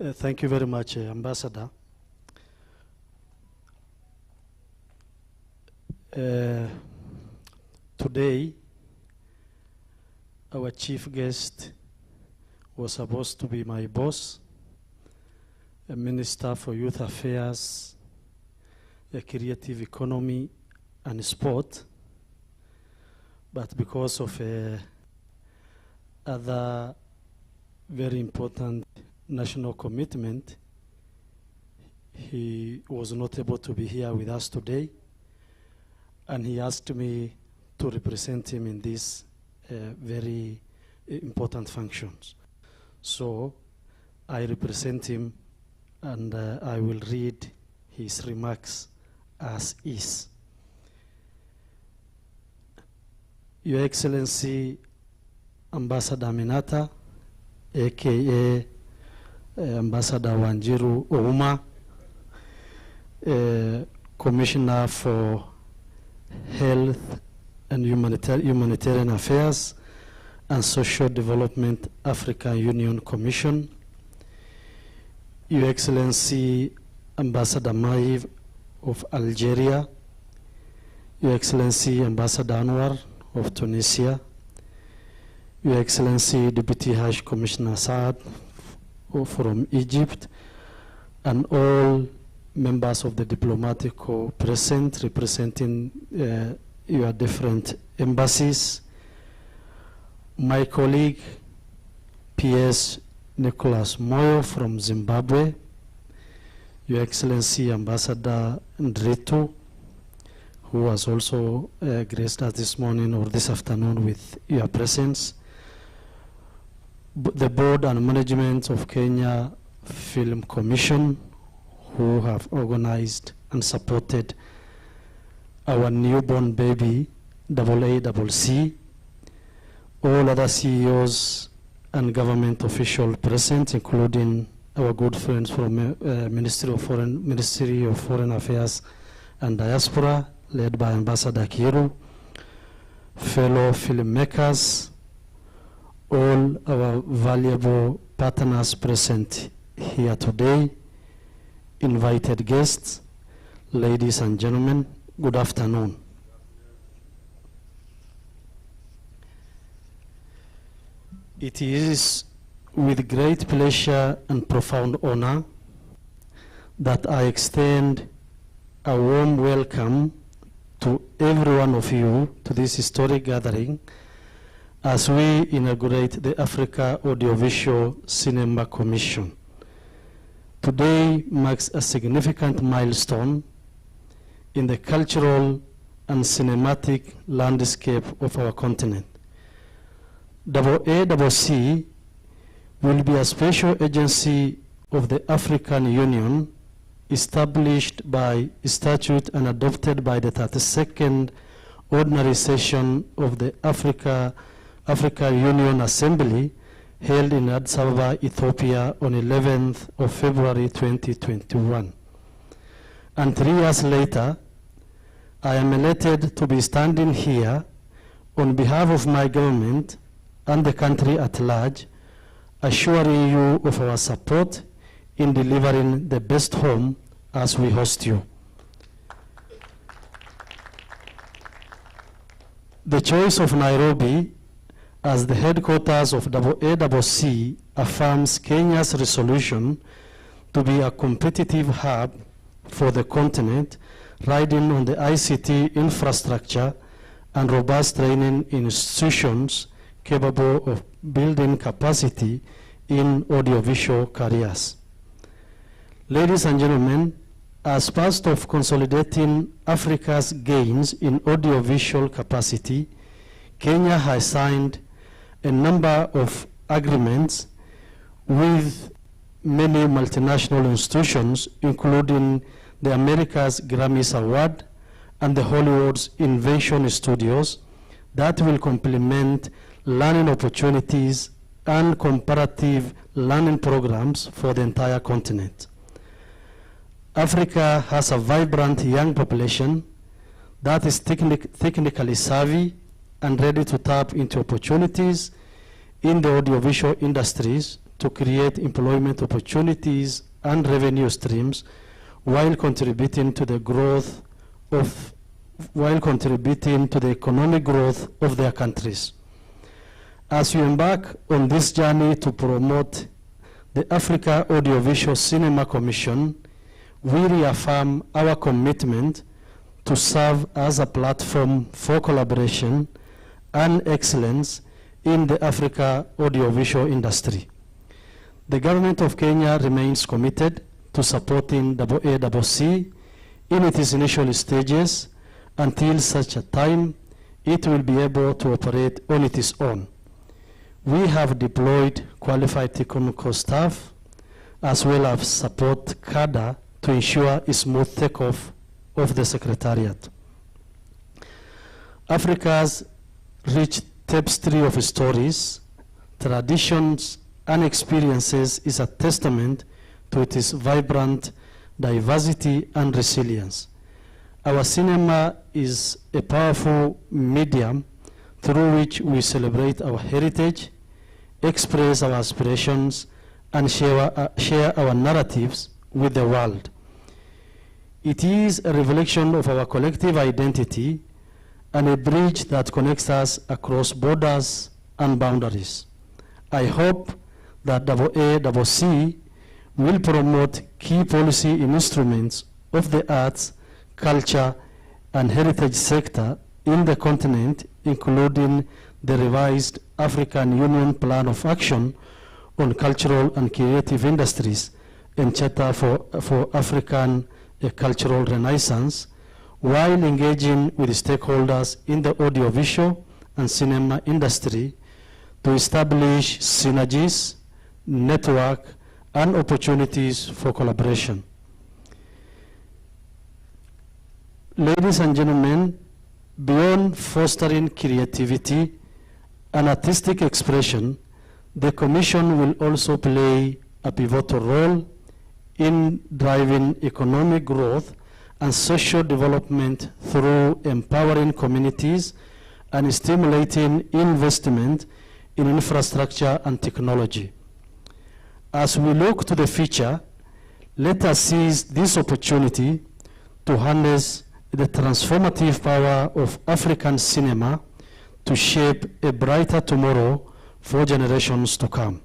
Thank you very much, Ambassador. Today, our chief guest was supposed to be my boss, a Minister for Youth Affairs, a Creative Economy and Sport, but because of other very important national commitment, he was not able to be here with us today, and he asked me to represent him in these very important functions. So I represent him, and I will read his remarks as is. Your Excellency, Ambassador Minata, aka Ambassador Wanjiru Ouma, Commissioner for Health and Humanitarian Affairs and Social Development, African Union Commission, Your Excellency Ambassador Maiv of Algeria, Your Excellency Ambassador Anwar of Tunisia, Your Excellency Deputy High Commissioner Saad from Egypt, and all members of the diplomatic corps present representing your different embassies, my colleague P.S. Nicholas Moyo from Zimbabwe, Your Excellency Ambassador Ndritu, who was also graced us this morning or this afternoon with your presence, the board and management of Kenya Film Commission, who have organized and supported our newborn baby, AACC, all other CEOs and government officials present, including our good friends from Ministry of Foreign Affairs and Diaspora, led by Ambassador Kiru, fellow filmmakers, all our valuable partners present here today, invited guests, ladies and gentlemen, good afternoon. It is with great pleasure and profound honor that I extend a warm welcome to every one of you to this historic gathering as we inaugurate the Africa Audiovisual Cinema Commission, Today marks a significant milestone in the cultural and cinematic landscape of our continent. AACC will be a special agency of the African Union established by statute and adopted by the 32nd Ordinary Session of the Africa Union Assembly held in Addis Ababa, Ethiopia on 11th of February 2021. And 3 years later, I am elated to be standing here on behalf of my government and the country at large, assuring you of our support in delivering the best home as we host you. The choice of Nairobi as the headquarters of AACC affirms Kenya's resolution to be a competitive hub for the continent, riding on the ICT infrastructure and robust training institutions capable of building capacity in audiovisual careers. Ladies and gentlemen, as part of consolidating Africa's gains in audiovisual capacity, Kenya has signed a number of agreements with many multinational institutions, including the America's Grammys Award and the Hollywood's Invention Studios, that will complement learning opportunities and comparative learning programs for the entire continent. Africa has a vibrant young population that is technically savvy and ready to tap into opportunities in the audiovisual industries to create employment opportunities and revenue streams while contributing to the economic growth of their countries. As you embark on this journey to promote the Africa Audiovisual Cinema Commission, we reaffirm our commitment to serve as a platform for collaboration and excellence in the Africa audiovisual industry. The government of Kenya remains committed to supporting AACC in its initial stages until such a time it will be able to operate on its own. We have deployed qualified technical staff as well as support cadre to ensure a smooth takeoff of the Secretariat. Africa's rich tapestry of stories, traditions, and experiences is a testament to its vibrant diversity and resilience. Our cinema is a powerful medium through which we celebrate our heritage, express our aspirations, and share our narratives with the world. It is a reflection of our collective identity and a bridge that connects us across borders and boundaries. I hope that AACC will promote key policy instruments of the arts, culture, and heritage sector in the continent, including the revised African Union Plan of Action on Cultural and Creative Industries and Charter for African Cultural Renaissance, while engaging with stakeholders in the audiovisual and cinema industry to establish synergies, network, and opportunities for collaboration. Ladies and gentlemen, beyond fostering creativity and artistic expression, the Commission will also play a pivotal role in driving economic growth and social development through empowering communities and stimulating investment in infrastructure and technology. As we look to the future, let us seize this opportunity to harness the transformative power of African cinema to shape a brighter tomorrow for generations to come.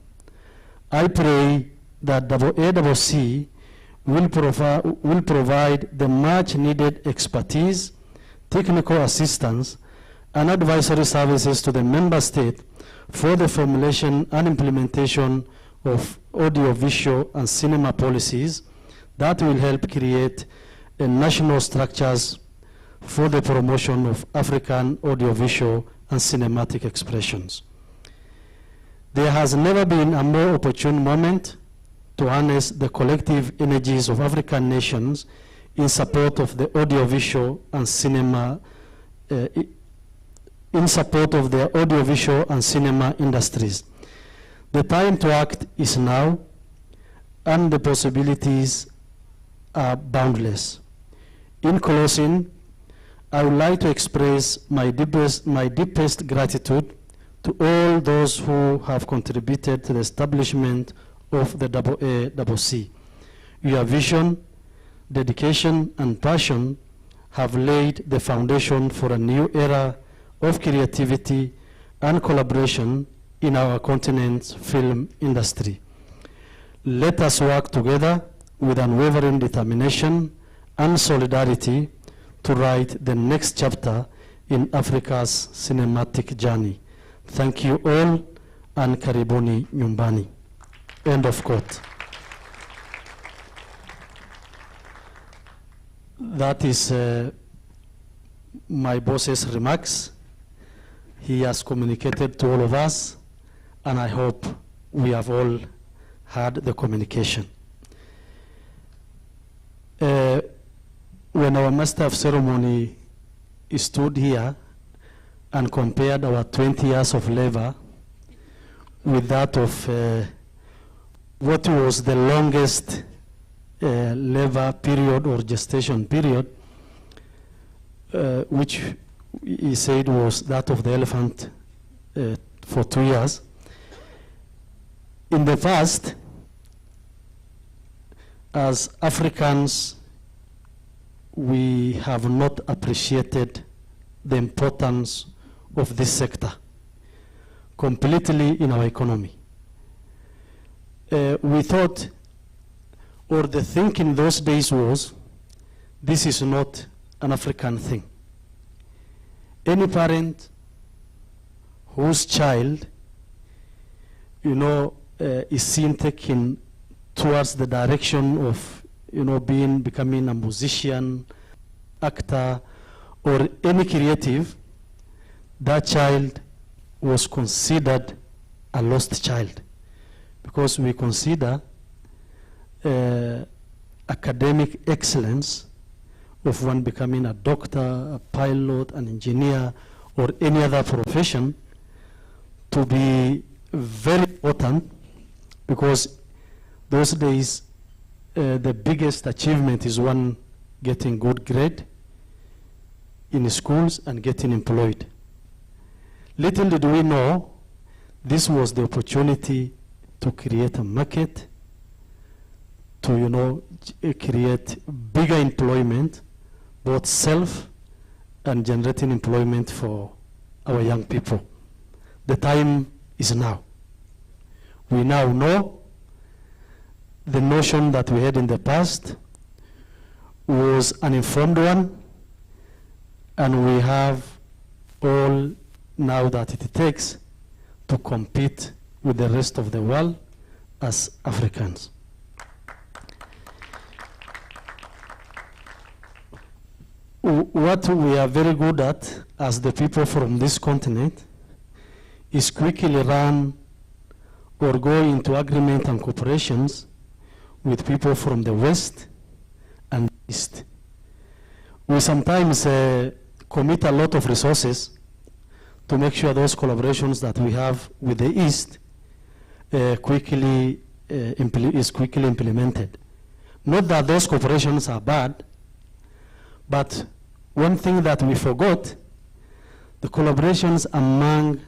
I pray that AACC will provide the much needed expertise, technical assistance, and advisory services to the member state for the formulation and implementation of audiovisual and cinema policies that will help create national structures for the promotion of African audiovisual and cinematic expressions. There has never been a more opportune moment to harness the collective energies of African nations in support of the audiovisual and cinema, in support of the audiovisual and cinema industries. The time to act is now, and the possibilities are boundless. In closing, I would like to express my deepest gratitude to all those who have contributed to the establishment of the AACC. Your vision, dedication, and passion have laid the foundation for a new era of creativity and collaboration in our continent's film industry. Let us work together with unwavering determination and solidarity to write the next chapter in Africa's cinematic journey. Thank you all, and karibuni nyumbani. End of quote. That is my boss's remarks. He has communicated to all of us, and I hope we have all had the communication. When our Master of Ceremony stood here and compared our 20 years of labor with that of what was the longest labor period or gestation period, which he said was that of the elephant for 2 years. In the past, as Africans, we have not appreciated the importance of this sector completely in our economy. We thought, or the thinking those days was, this is not an African thing. Any parent whose child, is seen taking towards the direction of, becoming a musician, actor, or any creative, that child was considered a lost child, because we consider academic excellence of one becoming a doctor, a pilot, an engineer, or any other profession to be very important, because those days the biggest achievement is one getting good grade in schools and getting employed. Little did we know this was the opportunity to create a market, to create bigger employment, both self and generating employment for our young people. The time is now. We now know the notion that we had in the past was an informed one, and we have all now that it takes to compete with the rest of the world as Africans. What we are very good at as the people from this continent is quickly run or go into agreement and cooperations with people from the West and East. We sometimes commit a lot of resources to make sure those collaborations that we have with the East is quickly implemented. Not that those cooperations are bad, but one thing that we forgot, the collaborations among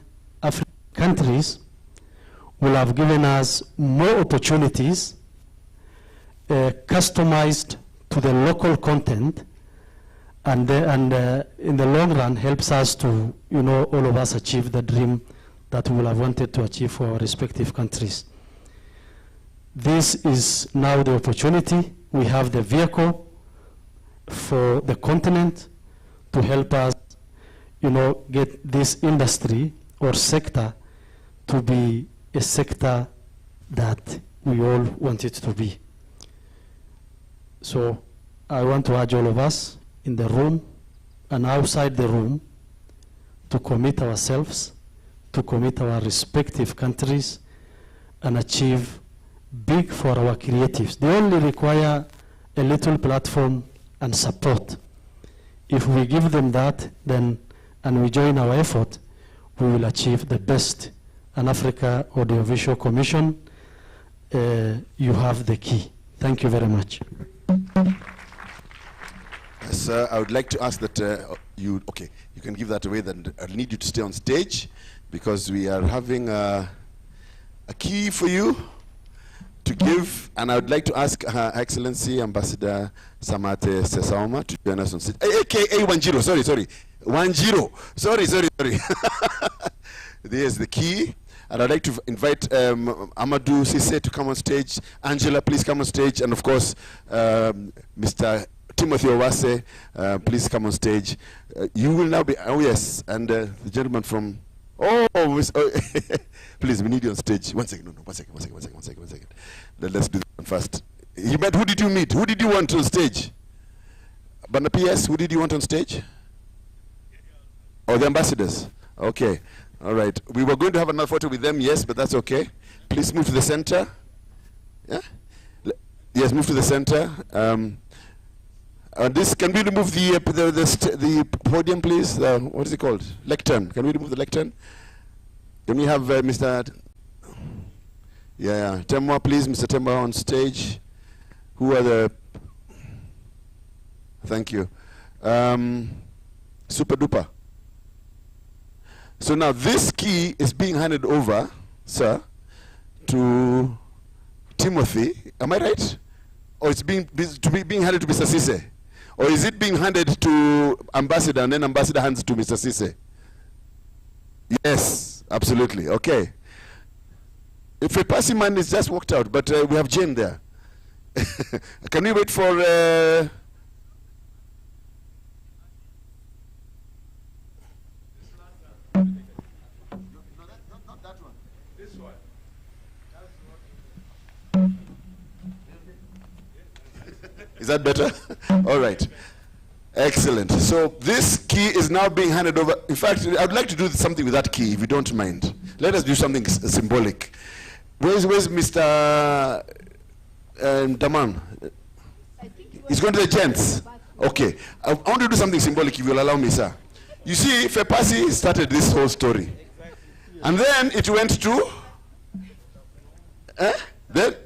African countries will have given us more opportunities customized to the local content, and in the long run helps us to, all of us achieve the dream that we will have wanted to achieve for our respective countries. This is now the opportunity. We have the vehicle for the continent to help us, get this industry or sector to be a sector that we all want it to be. So I want to urge all of us in the room and outside the room to commit ourselves, to commit our respective countries and achieve big for our creatives. They only require a little platform and support. If we give them that, then, and we join our effort, we will achieve the best. An Africa Audiovisual Commission, you have the key. Thank you very much. Sir, I would like to ask that you can give that away, then I'll need you to stay on stage because we are having a key for you to give, and I would like to ask Her Excellency Ambassador Samate Sesaoma to join us on stage. AKA 10, sorry. 10, sorry. There's the key. And I'd like to invite Amadou Cisse to come on stage. Angela, please come on stage. And of course, Mr. Timothy Owase, please come on stage. You will now be, oh yes, and the gentleman from, please, we need you on stage. One second. Let's do that one first. Who did you meet? Who did you want on stage? Bana PS, who did you want on stage? Oh, the ambassadors. Okay. All right. We were going to have another photo with them, yes, but that's okay. Please move to the center. Yeah? Yes, move to the center. This, can we remove the podium, please? What is it called? Lectern. Can we remove the lectern? Can we have Mr. Temwa, please, Mr. Temwa on stage. Who are the... Thank you. Super duper. So now this key is being handed over, sir, to Timothy. Am I right? Or it's being handed to Mr. Cisse? Or is it being handed to Ambassador and then Ambassador hands it to Mr. Cisse? Yes, absolutely. Okay. If a passing man is just walked out, but we have Jane there. Can we wait for... Is that better? All right. Excellent. So this key is now being handed over. In fact, I'd like to do something with that key, if you don't mind. Let us do something symbolic. Where's Mr. Daman? He's going to the gents. Okay. I want to do something symbolic, if you'll allow me, sir. You see, Fepasi started this whole story. And then it went to...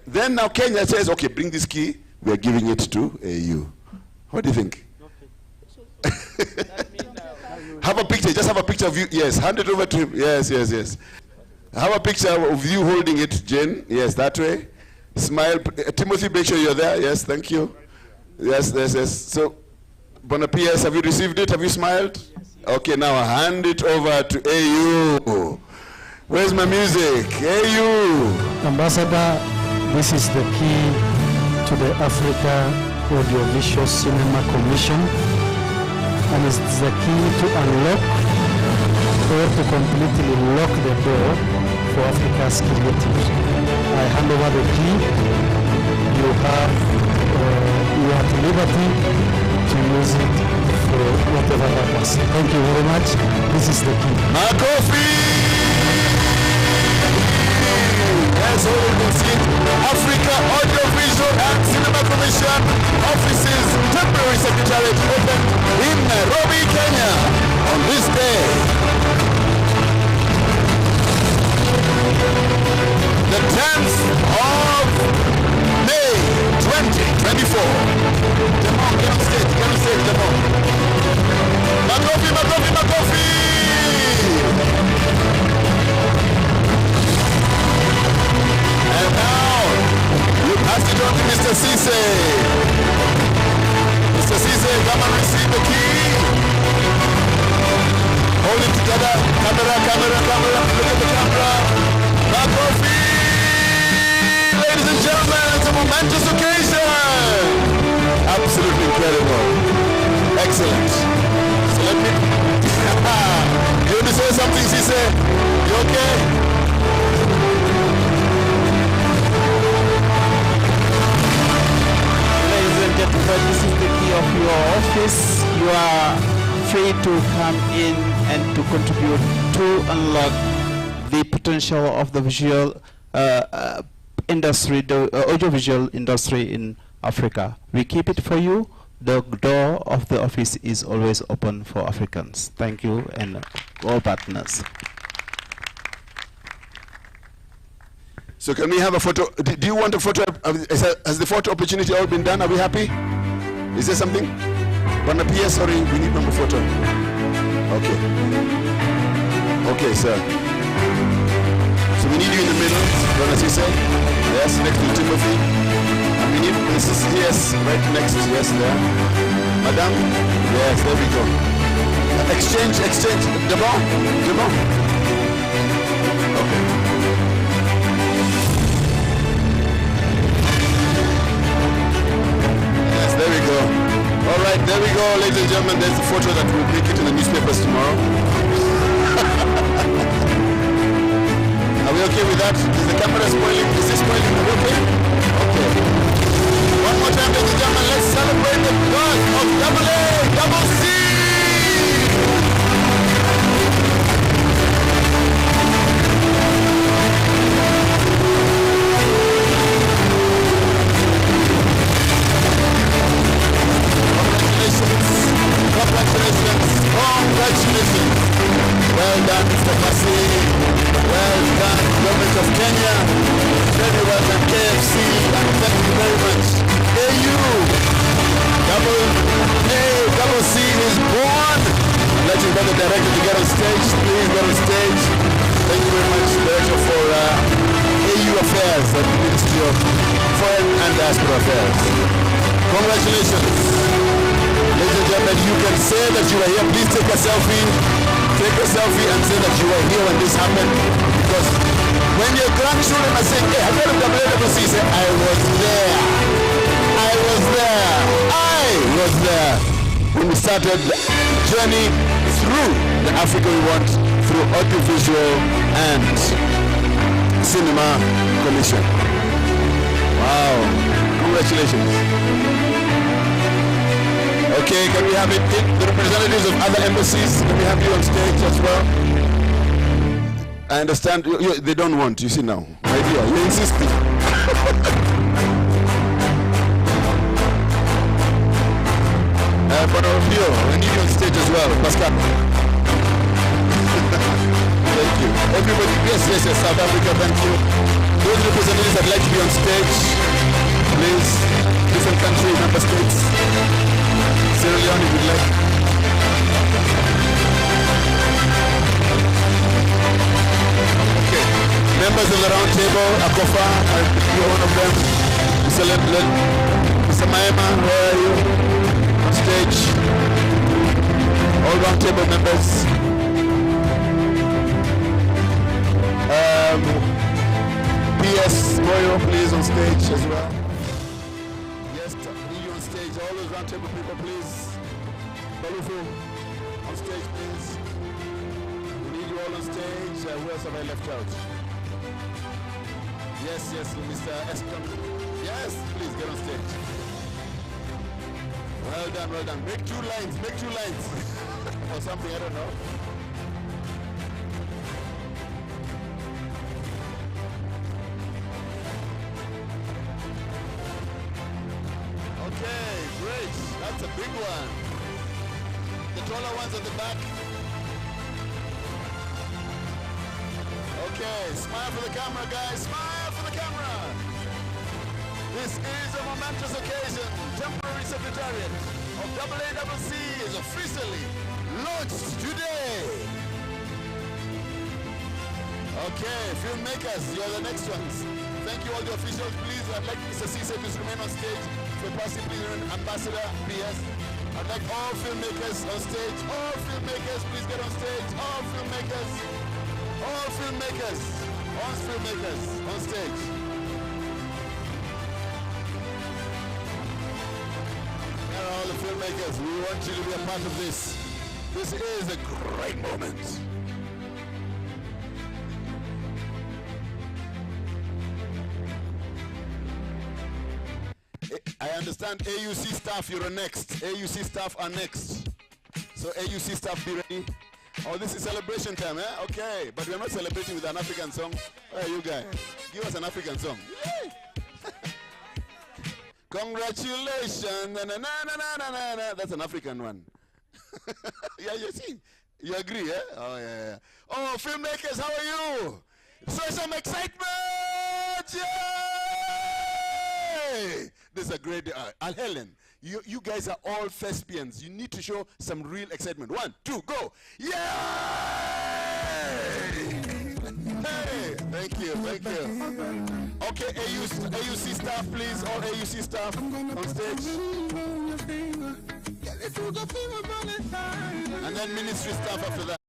Then now Kenya says, okay, bring this key. We are giving it to AU. What do you think? Have a picture. Just have a picture of you. Yes, hand it over to him. Yes. Have a picture of you holding it, Jane. Yes, that way. Smile. Timothy, make sure you're there. Yes, thank you. Yes. So, Bona PS, have you received it? Have you smiled? Yes. Okay, now hand it over to AU. Where's my music? AU. Ambassador, this is the key to the Africa Audiovisual Cinema Commission, and it's the key to unlock or to completely lock the door for Africa's creatives. I hand over the key. You are at liberty to use it for whatever purpose. Thank you very much. This is the key. As all you can see, Africa Audiovisual and Cinema Commission offices temporary secretariat opened in Nairobi, Kenya on this day. The 10th of May 2024. Demon, get on stage, Demon. Makofi! And now, we pass it on to Mr. Cisse. Mr. Cisse, come and receive the key. Hold it together. Camera. Look at the camera. Makofi! Ladies and gentlemen, it's a momentous occasion. Absolutely incredible. Excellent. So let me... You want to say something, Cisse? You okay? office, you are free to come in and to contribute to unlock the potential of the visual industry, the audiovisual industry in Africa. We keep it for you. The door of the office is always open for Africans. Thank you, and all partners. So can we have a photo? Do you want a photo? Has the photo opportunity all been done? Are we happy? Is there something? Bwana PS, sorry, we need number photo. Okay. Okay, sir. So we need you in the middle, Bwana Sise. Yes, next to Timothy. And we need Mrs. Yes, right next. Yes, there. Madam? Yes, there we go. Exchange. Devon. Okay. There we go. All right, there we go, ladies and gentlemen. There's a photo that will make it in the newspapers tomorrow. Are we okay with that? Is the camera spoiling? Is this spoiling? Are we okay? Okay. One more time, ladies and gentlemen. Let's celebrate the birth of AACC. Congratulations. Well done, Mr. Masi. Well done, Government of Kenya. Very well done, KFC. And thank you very much. AACC is born. Let you brother director to get on stage. Please get on stage. Thank you very much, Director for AU Affairs at the Ministry of Foreign and Diaspora Affairs. Congratulations. Ladies and gentlemen, you can say that you are here. Please take a selfie. Take a selfie and say that you were here when this happened. Because when your grandchildren are saying, hey, have you heard of AACC? Say, I was there. I was there. I was there. When we started the journey through the Africa we want, through audiovisual and cinema commission. Wow. Congratulations. Okay, can we have it? The representatives of other embassies, can we have you on stage as well? I understand they don't want, you see now. My dear, you're insisting. But Rio, I need you on stage as well. Pascal. Thank you. Everybody, yes, South Africa, thank you. Those representatives that like to be on stage, please, different countries, member states. Sierra Leone, if you'd like. Okay. Members of the round table, Akofa, you're one of them. Mr. Maema, where are you? On stage. All round table members. PS Boyo, please, on stage as well. Yes, need you on stage. All those round table people, please. Balufu, on stage, please. We need you all on stage. Who else have I left out? Yes, Mr. Eskom. Yes, please get on stage. Well done. Make two lines. Or something, I don't know. Okay, great. That's a big one. The taller ones at the back. Okay, smile for the camera, guys. Smile for the camera. This is a momentous occasion. Temporary Secretariat of AACC is officially launched today. Okay, filmmakers, you're the next ones. Thank you all the officials. Please, I'd like Mr. Cisse to remain on stage. For passing, please, Ambassador PS. I'd like all filmmakers on stage. All filmmakers, please get on stage. All filmmakers on stage. Here are all the filmmakers. We want you to be a part of this. This is a great moment. I understand. understand. AUC staff, you're next. AUC staff are next. So AUC staff, be ready. Oh, this is celebration time, eh? Okay, but we're not celebrating with an African song. Where are you guys? Give us an African song. Congratulations. Na, na, na, na, na, na, na. That's an African one. Yeah, you see. You agree, eh? Oh, yeah. Oh, filmmakers, how are you? Show some excitement! Yay! This is a great day. Al Helen, you guys are all thespians. You need to show some real excitement. 1, 2, go! Yay! Hey, thank you. Okay, AUC staff, please. All AUC staff on stage. And then ministry staff after that.